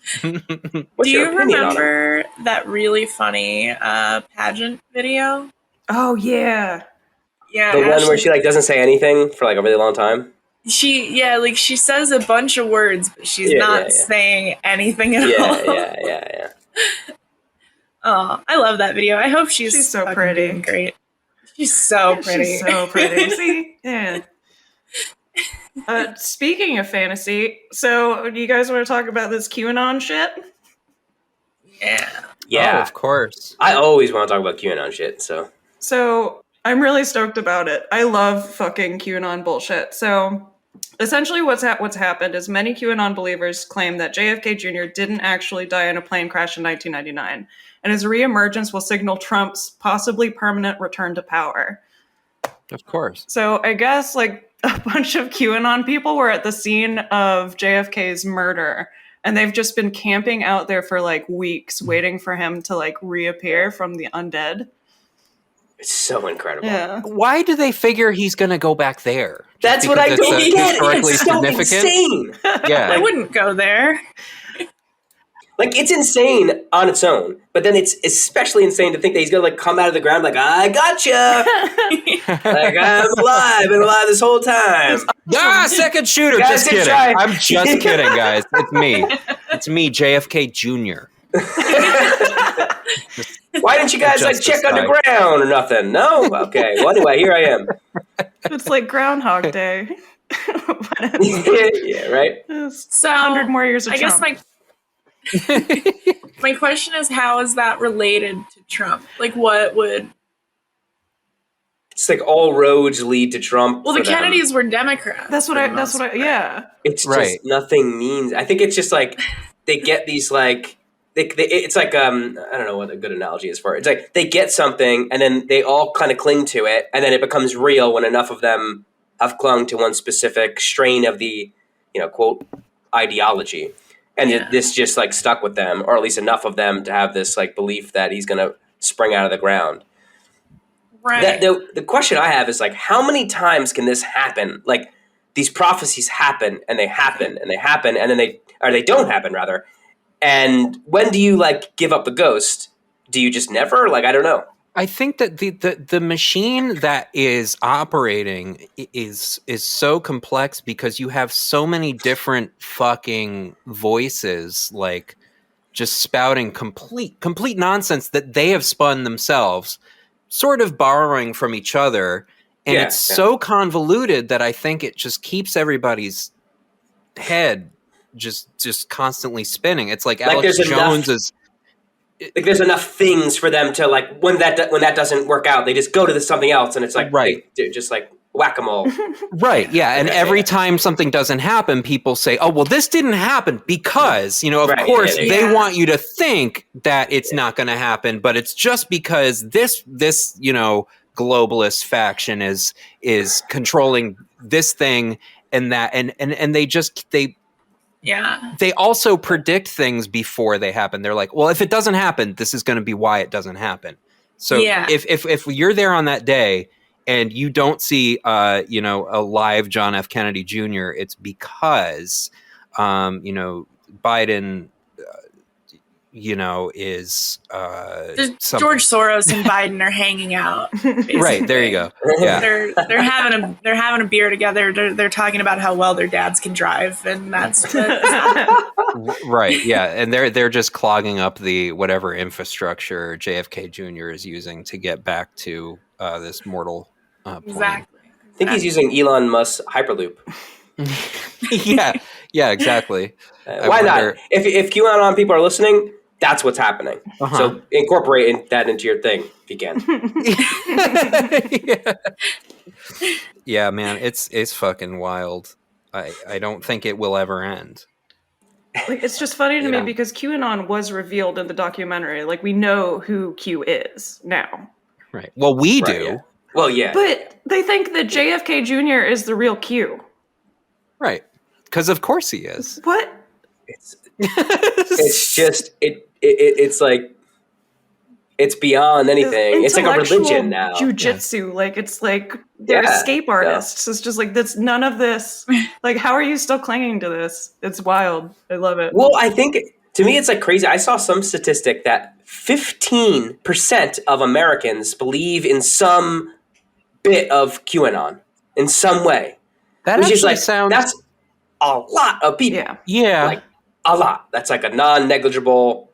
you remember that really funny pageant video? Oh yeah. Yeah. The one where she like doesn't say anything for like a really long time. She says a bunch of words, but she's not saying anything at all. Yeah. Oh, I love that video. I hope she's so pretty. Doing great. She's so pretty. She's so pretty. See? Yeah. Speaking of fantasy, so do you guys want to talk about this QAnon shit? Yeah. Oh, of course. I always want to talk about QAnon shit, So I'm really stoked about it. I love fucking QAnon bullshit. So essentially what's happened is many QAnon believers claim that JFK Jr. didn't actually die in a plane crash in 1999, and his reemergence will signal Trump's possibly permanent return to power. Of course. So I guess like a bunch of QAnon people were at the scene of JFK's murder, and they've just been camping out there for like weeks waiting for him to like reappear from the undead. It's so incredible. Yeah. Why do they figure he's going to go back there? That's what I don't get. Historically It's so significant? insane. Yeah. I wouldn't go there. Like, it's insane on its own, but then it's especially insane to think that he's gonna like come out of the ground like, I gotcha! Like, I'm alive, been alive this whole time. Second shooter. Guys, just kidding. try. I'm just kidding, guys. It's me, JFK Jr. Why didn't you guys like check underground or nothing? No? Okay. Well, anyway, here I am. It's like Groundhog Day. Yeah, right? So 100 more years of I Trump. guess my question is, how is that related to Trump? Like, what would... It's like all roads lead to Trump. Well, the Kennedys were Democrats. That's what I, yeah. It's just nothing means. I think it's just like they get these like, it's like, I don't know what a good analogy is for it. It's like they get something and then they all kind of cling to it, and then it becomes real when enough of them have clung to one specific strain of the, quote, ideology. And this just like stuck with them, or at least enough of them to have this like belief that he's going to spring out of the ground. Right. The question I have is like, how many times can this happen? Like these prophecies happen and they happen and they happen and then they don't happen rather. And when do you like give up the ghost? Do you just never? Like, I don't know. I think that the machine that is operating is so complex because you have so many different fucking voices, like just spouting complete nonsense that they have spun themselves, sort of borrowing from each other, and it's so convoluted that I think it just keeps everybody's head just constantly spinning. It's like Alex Jones is. Like there's enough things for them to like when that doesn't work out, they just go to something else, and it's like just like whack-a-mole. Right. Yeah. And every time something doesn't happen, people say, "Oh, well, this didn't happen because of course they want you to think that it's not going to happen, but it's just because this globalist faction is controlling this thing and that, and they also predict things before they happen. They're like, well, if it doesn't happen, this is going to be why it doesn't happen. So if you're there on that day and you don't see, a live John F. Kennedy Jr., it's because, Biden, is George Soros and Biden are hanging out. Basically. Right, there you go. Yeah. They're having a beer together. They're talking about how well their dads can drive, and that's right. Yeah, and they're just clogging up the whatever infrastructure JFK Jr. is using to get back to this mortal point. Exactly. I think he's using Elon Musk's Hyperloop. Yeah, exactly. Why not? If QAnon people are listening, that's what's happening. Uh-huh. So incorporate that into your thing if you can. Yeah, man, it's fucking wild. I don't think it will ever end. Like, it's just funny to me Yeah. because QAnon was revealed in the documentary. Like, we know who Q is now. Right. Well, we Right, do. yeah. Well, yeah. But they think that JFK Jr. is the real Q. Right. Because of course he is. What? It's just it's like it's beyond anything. It's like a religion now. Jujitsu, like it's like they're escape artists. It's just like that's none of this. Like, how are you still clinging to this? It's wild. I love it. Well, I think to me it's like crazy. I saw some statistic that 15% of Americans believe in some bit of QAnon in some way. That which actually is like sounds. that's a lot of people. Yeah. Like a lot. That's like a non-negligible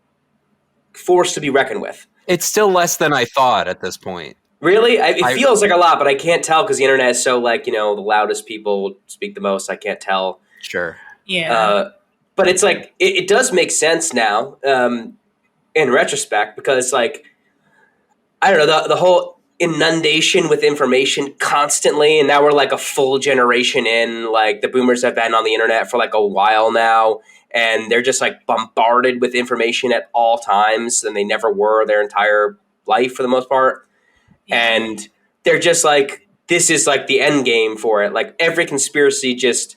force to be reckoned with. It's still less than I thought at this point. Really? It feels like a lot, but I can't tell because the internet is so like, the loudest people speak the most. I can't tell. Sure. Yeah. But it's like, it does make sense now in retrospect because like, I don't know, the whole inundation with information constantly. And now we're like a full generation in, like the boomers have been on the internet for like a while now. And they're just like bombarded with information at all times, and they never were their entire life for the most part. Yeah. And they're just like, this is like the end game for it. Like every conspiracy just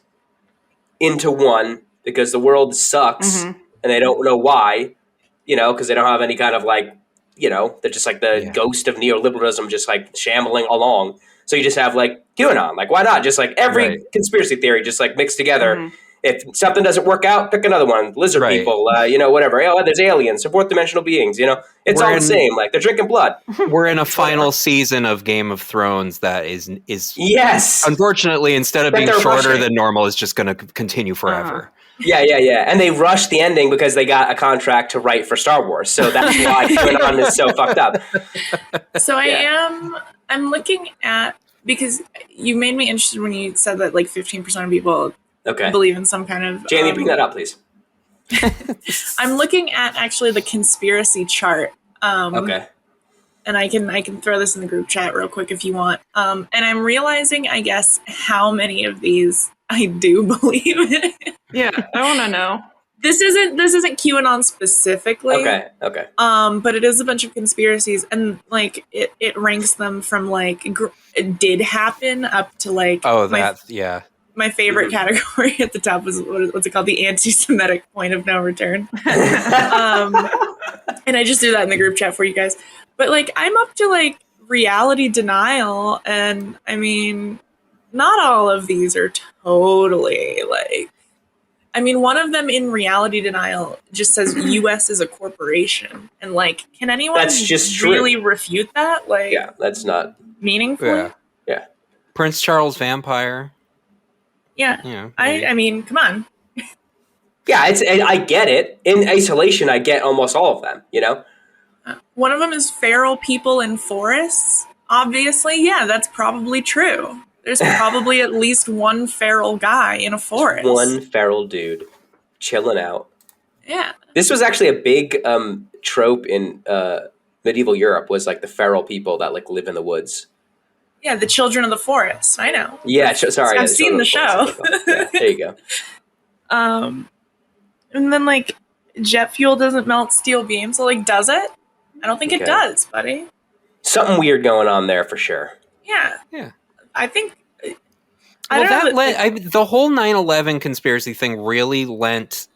into one because the world sucks and they don't know why, because they don't have any kind of like, they're just like the ghost of neoliberalism just like shambling along. So you just have like QAnon. Like, why not? Just like every conspiracy theory just like mixed together. If something doesn't work out, pick another one. Lizard people, whatever. Oh, there's aliens, some fourth dimensional beings. It's all the same. Like they're drinking blood. We're in a final season of Game of Thrones that is yes. Unfortunately, instead of being shorter than normal, is just going to continue forever. Yeah. And they rushed the ending because they got a contract to write for Star Wars. So that's why QAnon is so fucked up. So I'm looking at, because you made me interested when you said that like 15% of people believe in some kind of... Jamie, bring that up, please. I'm looking at actually the conspiracy chart. And I can throw this in the group chat real quick if you want. And I'm realizing, I guess, how many of these I do believe in. Yeah, I want to know. This isn't QAnon specifically. Okay. But it is a bunch of conspiracies, and like it ranks them from like it did happen up to like my favorite category at the top was what's it called? The anti-Semitic point of no return. And I just threw that in the group chat for you guys. But like I'm up to like reality denial, and I mean, not all of these are totally like. I mean, one of them in reality denial just says U.S. is a corporation, and like, can anyone that's just really refute that? Like, yeah, that's not meaningful. Yeah. Prince Charles vampire. Yeah. I mean, come on. Yeah, I get it. In isolation, I get almost all of them, One of them is feral people in forests. Obviously, yeah, that's probably true. There's probably at least one feral guy in a forest. One feral dude chilling out. Yeah. This was actually a big trope in medieval Europe, was like the feral people that like live in the woods. Yeah, the children of the forest. I know. Yeah, sorry. I've seen the show. Yeah, there you go. And then like jet fuel doesn't melt steel beams. So like, does it? I don't think it does, buddy. Something weird going on there for sure. Yeah. I think. The whole 9/11 conspiracy thing really lent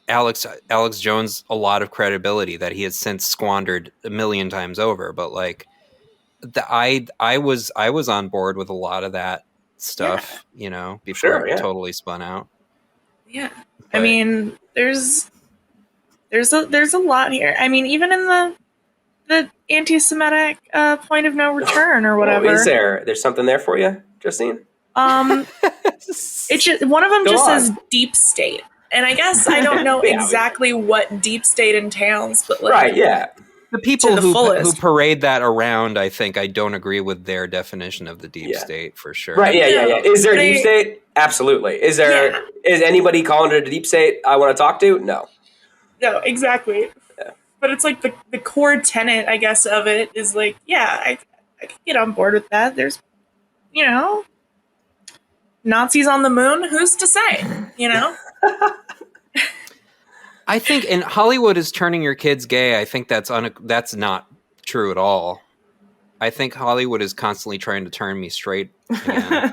Alex Jones a lot of credibility that he has since squandered a million times over. But like, I was on board with a lot of that stuff, before it totally spun out. Yeah, but, I mean, there's a lot here. I mean, even in the anti-Semitic point of no return or whatever. Is there's something there for you, Justine? It's just, one of them says deep state, and I guess I don't know exactly what deep state entails, but like, the people who parade that around, I think I don't agree with their definition of the deep state for sure. Right? Yeah. Is there a deep state? Absolutely. Is there? Is anybody calling it a deep state I want to talk to? No. No, exactly. Yeah. But it's like the core tenet, I guess, of it is like, I can get on board with that. There's, Nazis on the moon. Who's to say? I think in Hollywood is turning your kids gay. I think that's not true at all. I think Hollywood is constantly trying to turn me straight again.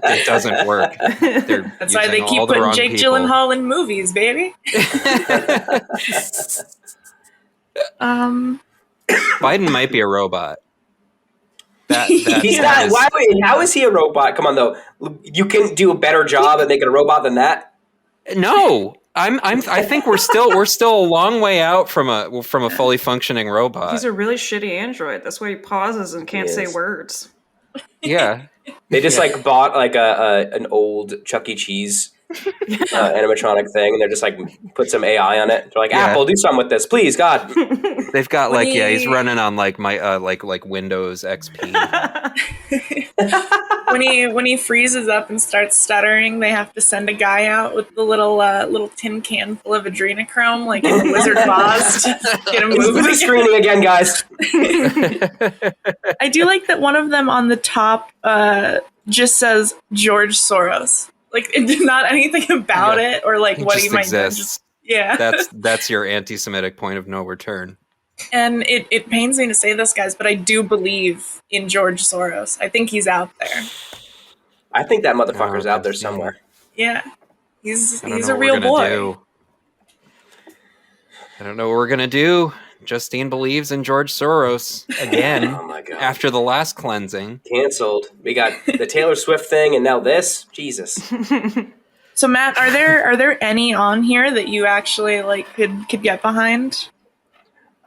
It doesn't work. That's why they keep putting Jake Gyllenhaal in movies, baby. Biden might be a robot. He's not. How is he a robot? Come on, though. You can do a better job at making a robot than that. No, I think we're still a long way out from a fully functioning robot. He's a really shitty android. That's why he pauses and can't say words. Yeah, they just like bought like an old Chuck E. Cheese animatronic thing, and they're just like put some AI on it. They're like, Apple, do something with this, please, God. They've got he's running on like my like Windows XP. When he freezes up and starts stuttering, they have to send a guy out with the little tin can full of adrenochrome, like in Wizard of Oz, to get him moving. Blue screening again, guys. I do like that one of them on the top just says George Soros. Like, not anything about it or like what he might do. That's your anti-Semitic point of no return. And it pains me to say this, guys, but I do believe in George Soros. I think he's out there. I think that motherfucker's out there somewhere. Yeah. He's a real boy. I don't know what we're gonna do. Justine believes in George Soros again. Oh my God. After the last cleansing. Canceled. We got the Taylor Swift thing and now this. Jesus. So Matt, are there any on here that you actually like could get behind?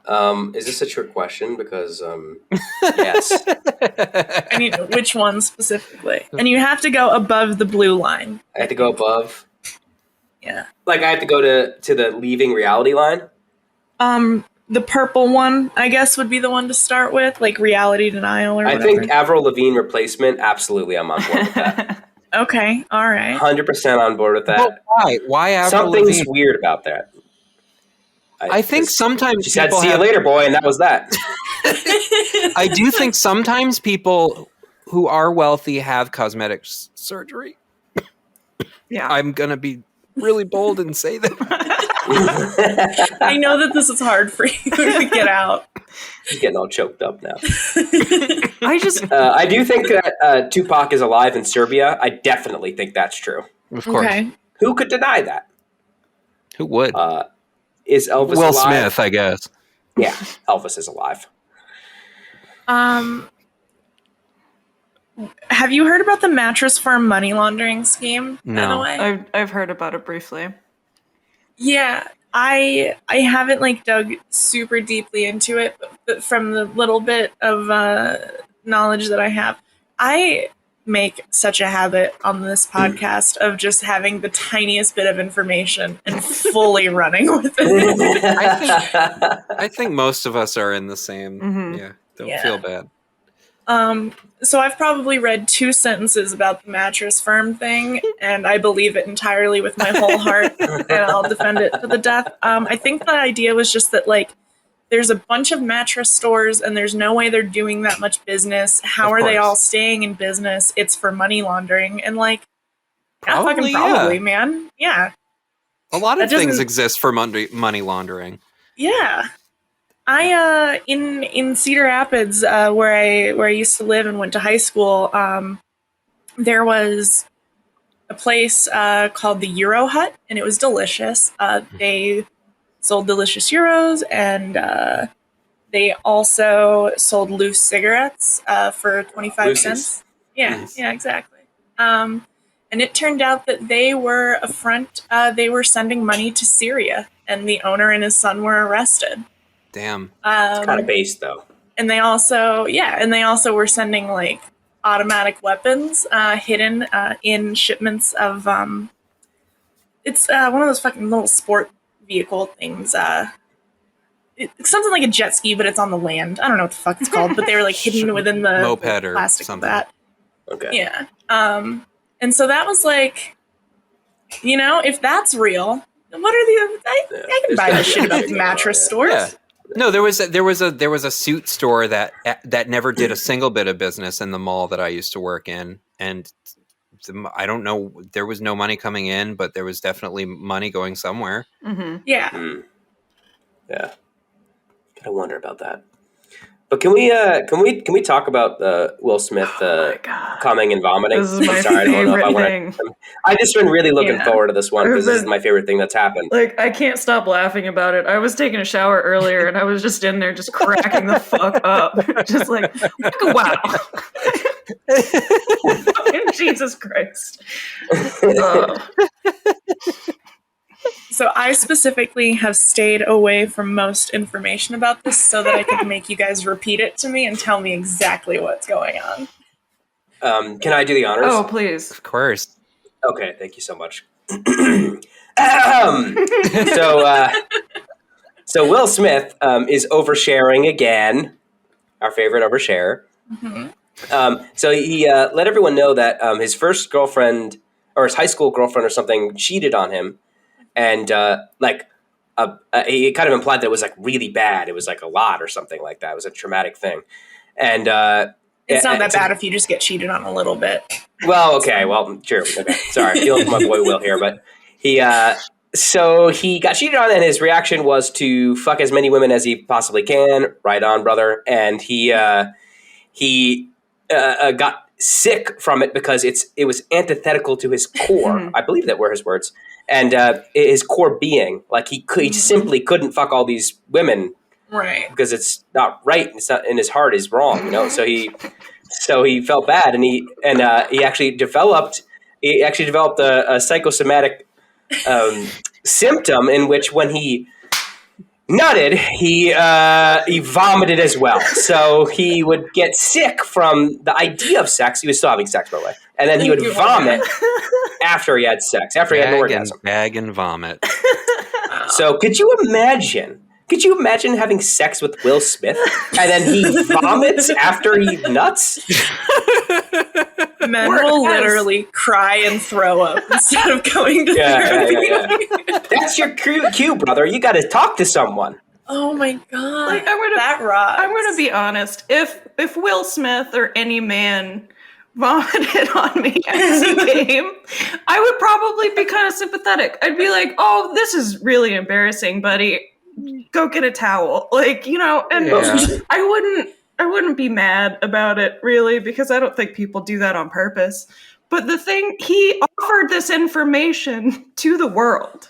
Is this a trick question? Because yes. I mean, which one specifically? And you have to go above the blue line. I have to go above. Yeah. Like I have to go to the leaving reality line. The purple one, I guess, would be the one to start with, like reality denial or whatever. I think Avril Lavigne replacement. Absolutely, I'm on board with that. Okay, all right. 100% on board with that. But why? Why Avril Something's Lavigne? Weird about that. I think sometimes she said, "See you later, boy," and that was that. I do think sometimes people who are wealthy have cosmetic surgery. Yeah, I'm gonna be really bold and say that. I know that this is hard for you to get out. He's getting all choked up now. I do think that Tupac is alive in Serbia. I definitely think that's true. Of course. Okay. Who could deny that? Who would? Is Elvis Will alive? Smith, I guess. Yeah, Elvis is alive. Have you heard about the mattress firm money laundering scheme? No. By the way? I've heard about it briefly. Yeah, I haven't like dug super deeply into it, but from the little bit of knowledge that I have, I make such a habit on this podcast of just having the tiniest bit of information and fully running with it. I think most of us are in the same. Yeah, don't feel bad. So I've probably read 2 sentences about the mattress firm thing, and I believe it entirely with my whole heart, and I'll defend it to the death. I think the idea was just that, like, there's a bunch of mattress stores, and there's no way they're doing that much business. How are they all staying in business? It's for money laundering, and, like, probably, man. Yeah. A lot of things exist for money laundering. Yeah. I in Cedar Rapids, where I used to live and went to high school, there was a place called the Euro Hut, and it was delicious. They sold delicious euros, and they also sold loose cigarettes for 25 cents. Yeah, nice. Yeah, exactly. And it turned out that they were a front. They were sending money to Syria, and the owner and his son were arrested. Damn. It's kind of based, though. And they also, were sending, like, automatic weapons hidden in shipments of, it's one of those fucking little sport vehicle things. It's something like a jet ski, but it's on the land. I don't know what the fuck it's called, but they were, like, hidden within the moped or plastic something. of that. Okay. Yeah. And so that was, like, you know, if that's real, what are the... I can buy this shit about the mattress stores. Yeah. No, there was a suit store that never did a single bit of business in the mall that I used to work in, and I don't know. There was no money coming in, but there was definitely money going somewhere. Mm-hmm. Yeah. Yeah. Gotta wonder about that. But can we talk about Will Smith coming and vomiting? This is my sorry, favorite thing. I've just been really looking forward to this one because this is my favorite thing that's happened. Like, I can't stop laughing about it. I was taking a shower earlier and I was just in there just cracking the fuck up. Just like, wow. Fucking Jesus Christ. So I specifically have stayed away from most information about this so that I can make you guys repeat it to me and tell me exactly what's going on. Can I do the honors? Oh, please. Of course. Okay, thank you so much. So Will Smith is oversharing again, our favorite overshare. Mm-hmm. So he let everyone know that his first girlfriend or his high school girlfriend or something cheated on him. And he kind of implied that it was like really bad. It was like a lot or something like that. It was a traumatic thing. And it's not that bad if you just get cheated on a little bit. Well, okay. Well, true. Okay. Sorry. I feel like my boy Will here. But so he got cheated on and his reaction was to fuck as many women as he possibly can. Right on, brother. And he got sick from it because it was antithetical to his core. I believe that were his words. And his core being, like he simply couldn't fuck all these women, right? Because it's not right. It's not in his heart is wrong, you know. So he felt bad, and he actually developed a psychosomatic symptom in which when he nutted, he vomited as well. So he would get sick from the idea of sex. He was still having sex, by the way. And then he would vomit after he had sex, after he had an orgasm. Gag and vomit. So could you imagine having sex with Will Smith and then he vomits after he nuts? Men will literally cry and throw up instead of going to therapy. Yeah. That's your cue, brother. You got to talk to someone. Oh my god! Like, that rocks. I'm gonna be honest. If Will Smith or any man vomited on me as he came, I would probably be kind of sympathetic. I'd be like, "Oh, this is really embarrassing, buddy. Go get a towel." Like, you know, and I wouldn't be mad about it, really, because I don't think people do that on purpose. But the thing, he offered this information to the world.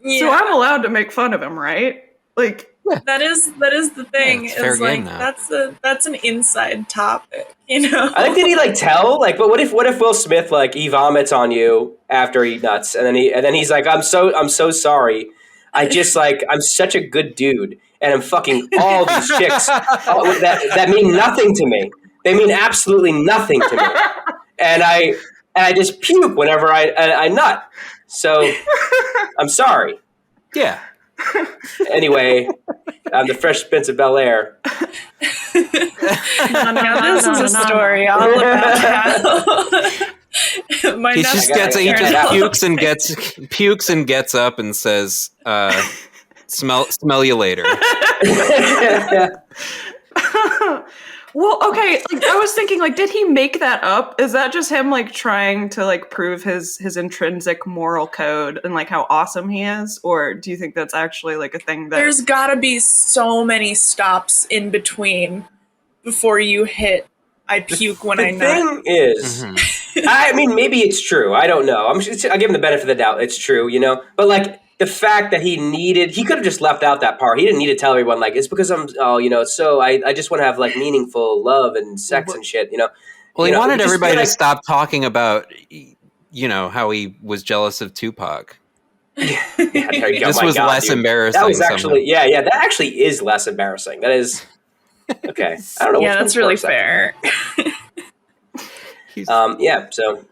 Yeah. So I'm allowed to make fun of him, right? Like, that is the thing. Yeah, it's like that's an inside topic, you know. I think, did he like tell? Like, but what if Will Smith like he vomits on you after he nuts, and then he's like, I'm so sorry. I just like I'm such a good dude, and I'm fucking all these chicks that mean nothing to me. They mean absolutely nothing to me, and I just puke whenever I nut. So I'm sorry. Yeah. Anyway, I'm the Fresh Prince of Bel-Air. Now this is a story all about that. He just pukes and gets up and says, smell you later. Well, okay, like, I was thinking, like, did he make that up? Is that just him, like, trying to, like, prove his intrinsic moral code and, like, how awesome he is? Or do you think that's actually, like, a thing that... There's gotta be so many stops in between before you hit, I puke when I nut. The thing is, I mean, maybe it's true. I don't know. I'll give him the benefit of the doubt. It's true, you know? But, like, the fact that he could have just left out that part. He didn't need to tell everyone, like, it's because I just want to have, like, meaningful love and sex and shit, you know? Well, he wanted everybody to stop talking about, you know, how he was jealous of Tupac. Yeah, there you go. This was less embarrassing. That was actually, that actually is less embarrassing. That is, okay. I don't know. Yeah, that's really fair. So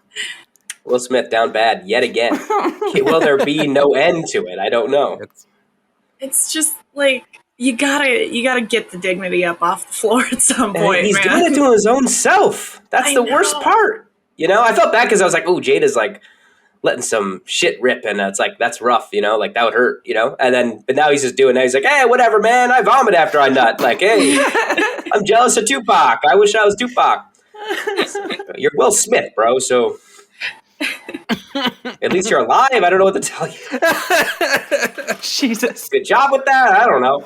Will Smith down bad yet again. Will there be no end to it? I don't know. It's just like you gotta get the dignity up off the floor at some point. He's doing it to his own self. That's the worst part. You know, I felt bad because I was like, "Oh, Jada's like letting some shit rip," and it's like that's rough. You know, like that would hurt. You know, but now he's just doing that. He's like, "Hey, whatever, man. I vomit after I nut." Like, hey, I'm jealous of Tupac. I wish I was Tupac. You're Will Smith, bro. So At least you're alive. I don't know what to tell you. Jesus. Good job with that. I don't know.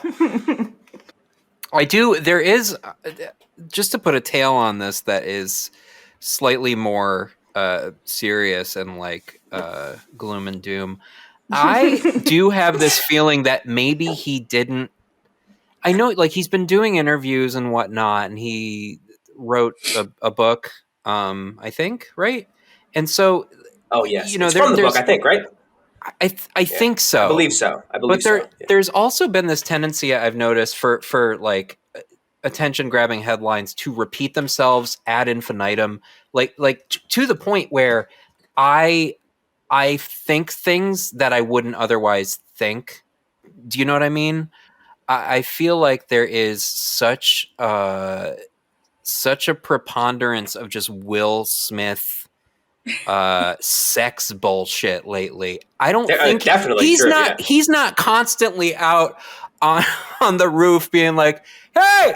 I do. There is, just to put a tail on this that is slightly more serious and like gloom and doom. I do have this feeling that maybe he didn't. I know, like, he's been doing interviews and whatnot, and he wrote a book, I think, right? And so, oh yes, it's from the book, I think, right? I think so. I believe so. But there's also been this tendency I've noticed for like attention grabbing headlines to repeat themselves ad infinitum, like to the point where I think things that I wouldn't otherwise think. Do you know what I mean? I feel like there is such a preponderance of just Will Smith sex bullshit lately. I don't think definitely he's true, not yeah. He's not constantly out on the roof being like, hey,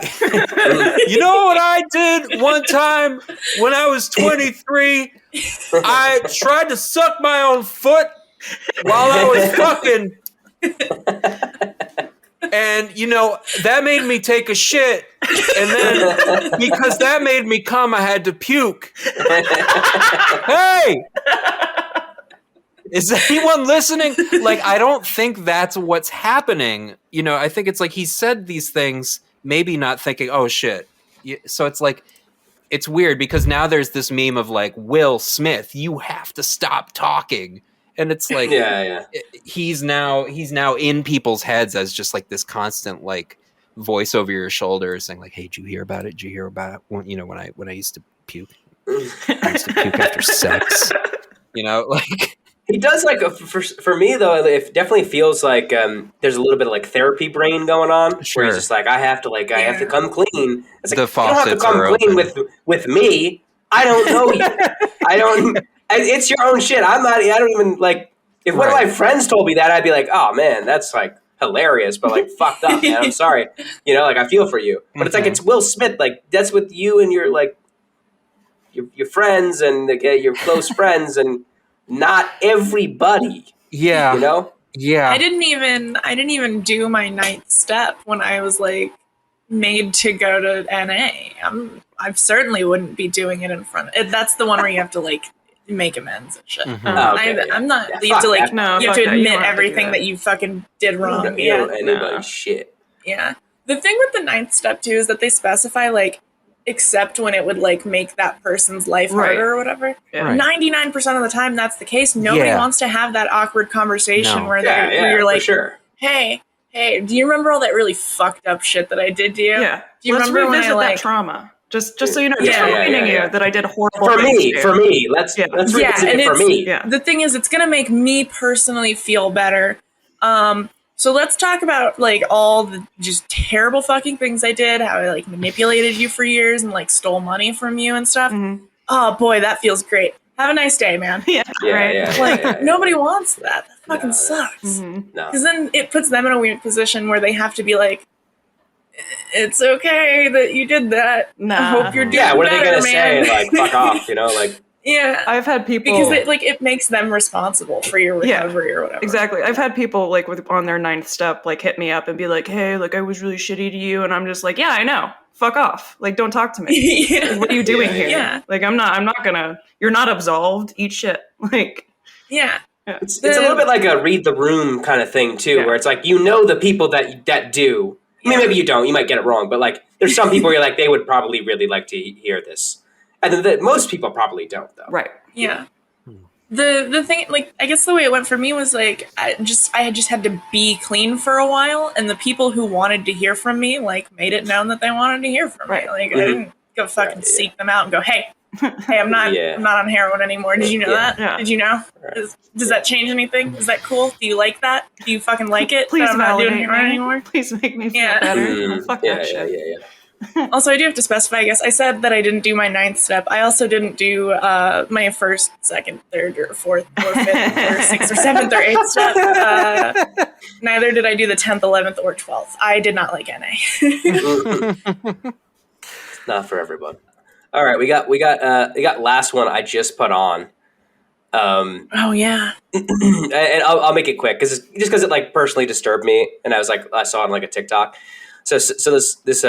you know what I did one time when I was 23? I tried to suck my own foot while I was fucking. And, you know, that made me take a shit. And then, because that made me come, I had to puke. Hey! Is anyone listening? Like, I don't think that's what's happening. You know, I think it's like he said these things, maybe not thinking, oh, shit. So it's like, it's weird because now there's this meme of like, Will Smith, you have to stop talking. And it's like, he's now in people's heads as just like this constant like voice over your shoulder saying like, hey, did you hear about it? Did you hear about it? When, you know, when I used to puke, I used to puke after sex, you know, like he does like for me though, it definitely feels like there's a little bit of like therapy brain going on where he's just like, I have to come clean. It's like, you don't have to come clean with me. I don't know you. It's your own shit. I don't even like. If one of my friends told me that, I'd be like, "Oh man, that's like hilarious," but like fucked up, man. I'm sorry. You know, like I feel for you. But it's like it's Will Smith. Like that's with you and your like your friends and like, your close friends, and not everybody. Yeah, you know. Yeah, I didn't even do my ninth step when I was like made to go to NA. I certainly wouldn't be doing it in front. That's the one where you have to like make amends and shit. I'm not leave to like you have to admit everything that you fucking did wrong. Anybody's shit. Yeah. The thing with the ninth step too is that they specify like except when it would like make that person's life harder or whatever. 99% of the time that's the case. Nobody wants to have that awkward conversation where you're like, hey, do you remember all that really fucked up shit that I did to you? Yeah. Do you remember when I like that trauma? Just so you know, just reminding you that I did horrible things for me. Let's revisit it for me. Yeah. The thing is, it's going to make me personally feel better. So let's talk about like all the just terrible fucking things I did, how I like manipulated you for years and like stole money from you and stuff. Mm-hmm. Oh boy, that feels great. Have a nice day, man. Nobody wants that. That fucking sucks. Because then it puts them in a weird position where they have to be like, it's okay that you did that. I hope you're doing better, what are they gonna man? say? Like, fuck off, you know? Like, I've had people because it makes them responsible for your recovery or whatever. Exactly. I've had people like on their ninth step like hit me up and be like, "Hey, like I was really shitty to you," and I'm just like, "Yeah, I know. Fuck off. Like, don't talk to me. Like, what are you doing here? Yeah. Like, I'm not gonna. You're not absolved. Eat shit. Like, It's a little bit like a read the room kind of thing too, where it's like the people that do. I mean, maybe you don't. You might get it wrong, but like, there's some people where you're like, they would probably really like to hear this, and then most people probably don't, though. Right? Yeah. The thing, like, I guess the way it went for me was like, I just had to be clean for a while, and the people who wanted to hear from me, like, made it known that they wanted to hear from me. Like, I didn't go fucking seek them out and go, hey, I'm not on heroin anymore. Did you know that? Yeah. Did you know? Does that change anything? Is that cool? Do you like that? Do you fucking like it? Please I'm not doing heroin anymore. Please make me feel better. Fuck that shit. Also, I do have to specify, I guess, I said that I didn't do my ninth step. I also didn't do my first, second, third, or fourth, or fifth, or sixth, or seventh, or eighth step. Neither did I do the 10th, 11th, or 12th. I did not like NA. It's not for everyone. All right, we got last one I just put on. Oh yeah. And I'll make it quick because it like personally disturbed me, and I saw it on like a TikTok. So this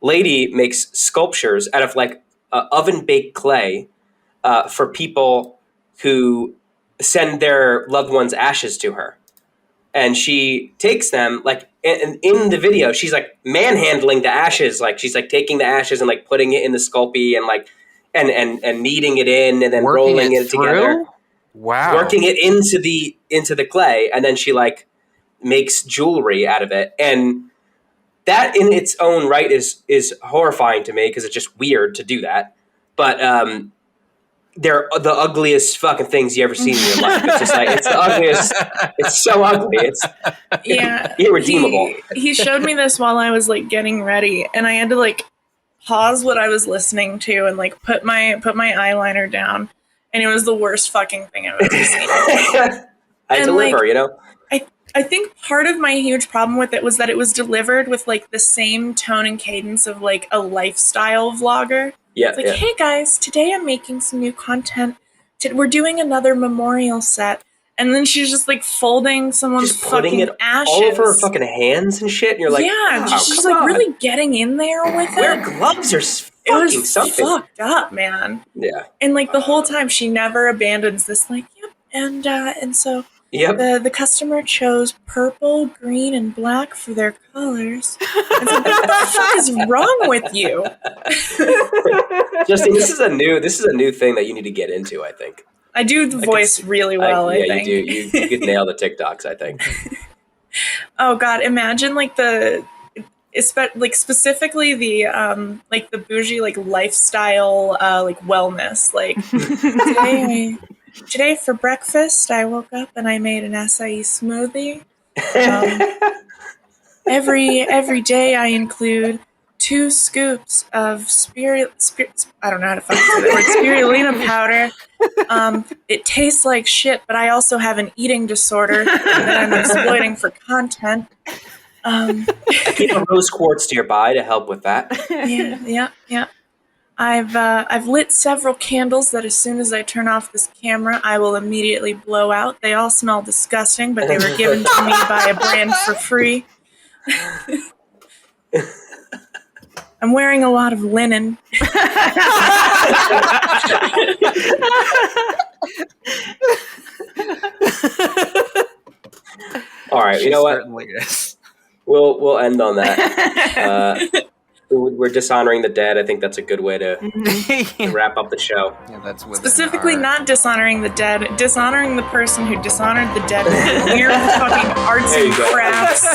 lady makes sculptures out of like oven baked clay for people who send their loved ones' ashes to her, and she takes them like in the video she's like manhandling the ashes, like she's like taking the ashes and like putting it in the Sculpey and like and kneading it in and then Working rolling it together. Wow. Working it into the clay, and then she like makes jewelry out of it. And that in its own right is horrifying to me because it's just weird to do that. But they're the ugliest fucking things you ever seen in your life. It's just like, it's the ugliest. It's so ugly. It's irredeemable. He showed me this while I was like getting ready, and I had to like pause what I was listening to and like put my eyeliner down, and it was the worst fucking thing I've ever seen. I deliver, like, you know? I think part of my huge problem with it was that it was delivered with like the same tone and cadence of like a lifestyle vlogger. Yeah, it's like, hey guys, today I'm making some new content. We're doing another memorial set. And then she's just like folding someone's just putting fucking it ashes all over her fucking hands and shit. And you're like, yeah, oh, she's like really getting in there with it. Wear gloves or fucking it was something. Fucked up, man. Yeah. And like the whole time she never abandons this like, yep. And so the customer chose purple, green, and black for their colors. And so what the fuck is wrong with you? Justin, this is a new thing that you need to get into, I think. I do the voice really well, I think. Yeah, you do. You could nail the TikToks, I think. Oh god, imagine like specifically the bougie like lifestyle like wellness. Like today for breakfast I woke up and I made an acai smoothie. Every day I include 2 scoops of I don't know how to fucking say that word, spirulina powder. It tastes like shit, but I also have an eating disorder that I'm exploiting for content. Keep a rose quartz nearby to help with that. Yeah. I've lit several candles that as soon as I turn off this camera, I will immediately blow out. They all smell disgusting, but they were given to me by a brand for free. I'm wearing a lot of linen. All right, you know what? Certainly is. We'll end on that. We're dishonoring the dead. I think that's a good way to wrap up the show. Yeah, that's specifically not dishonoring the dead, dishonoring the person who dishonored the dead with weird fucking arts and crafts.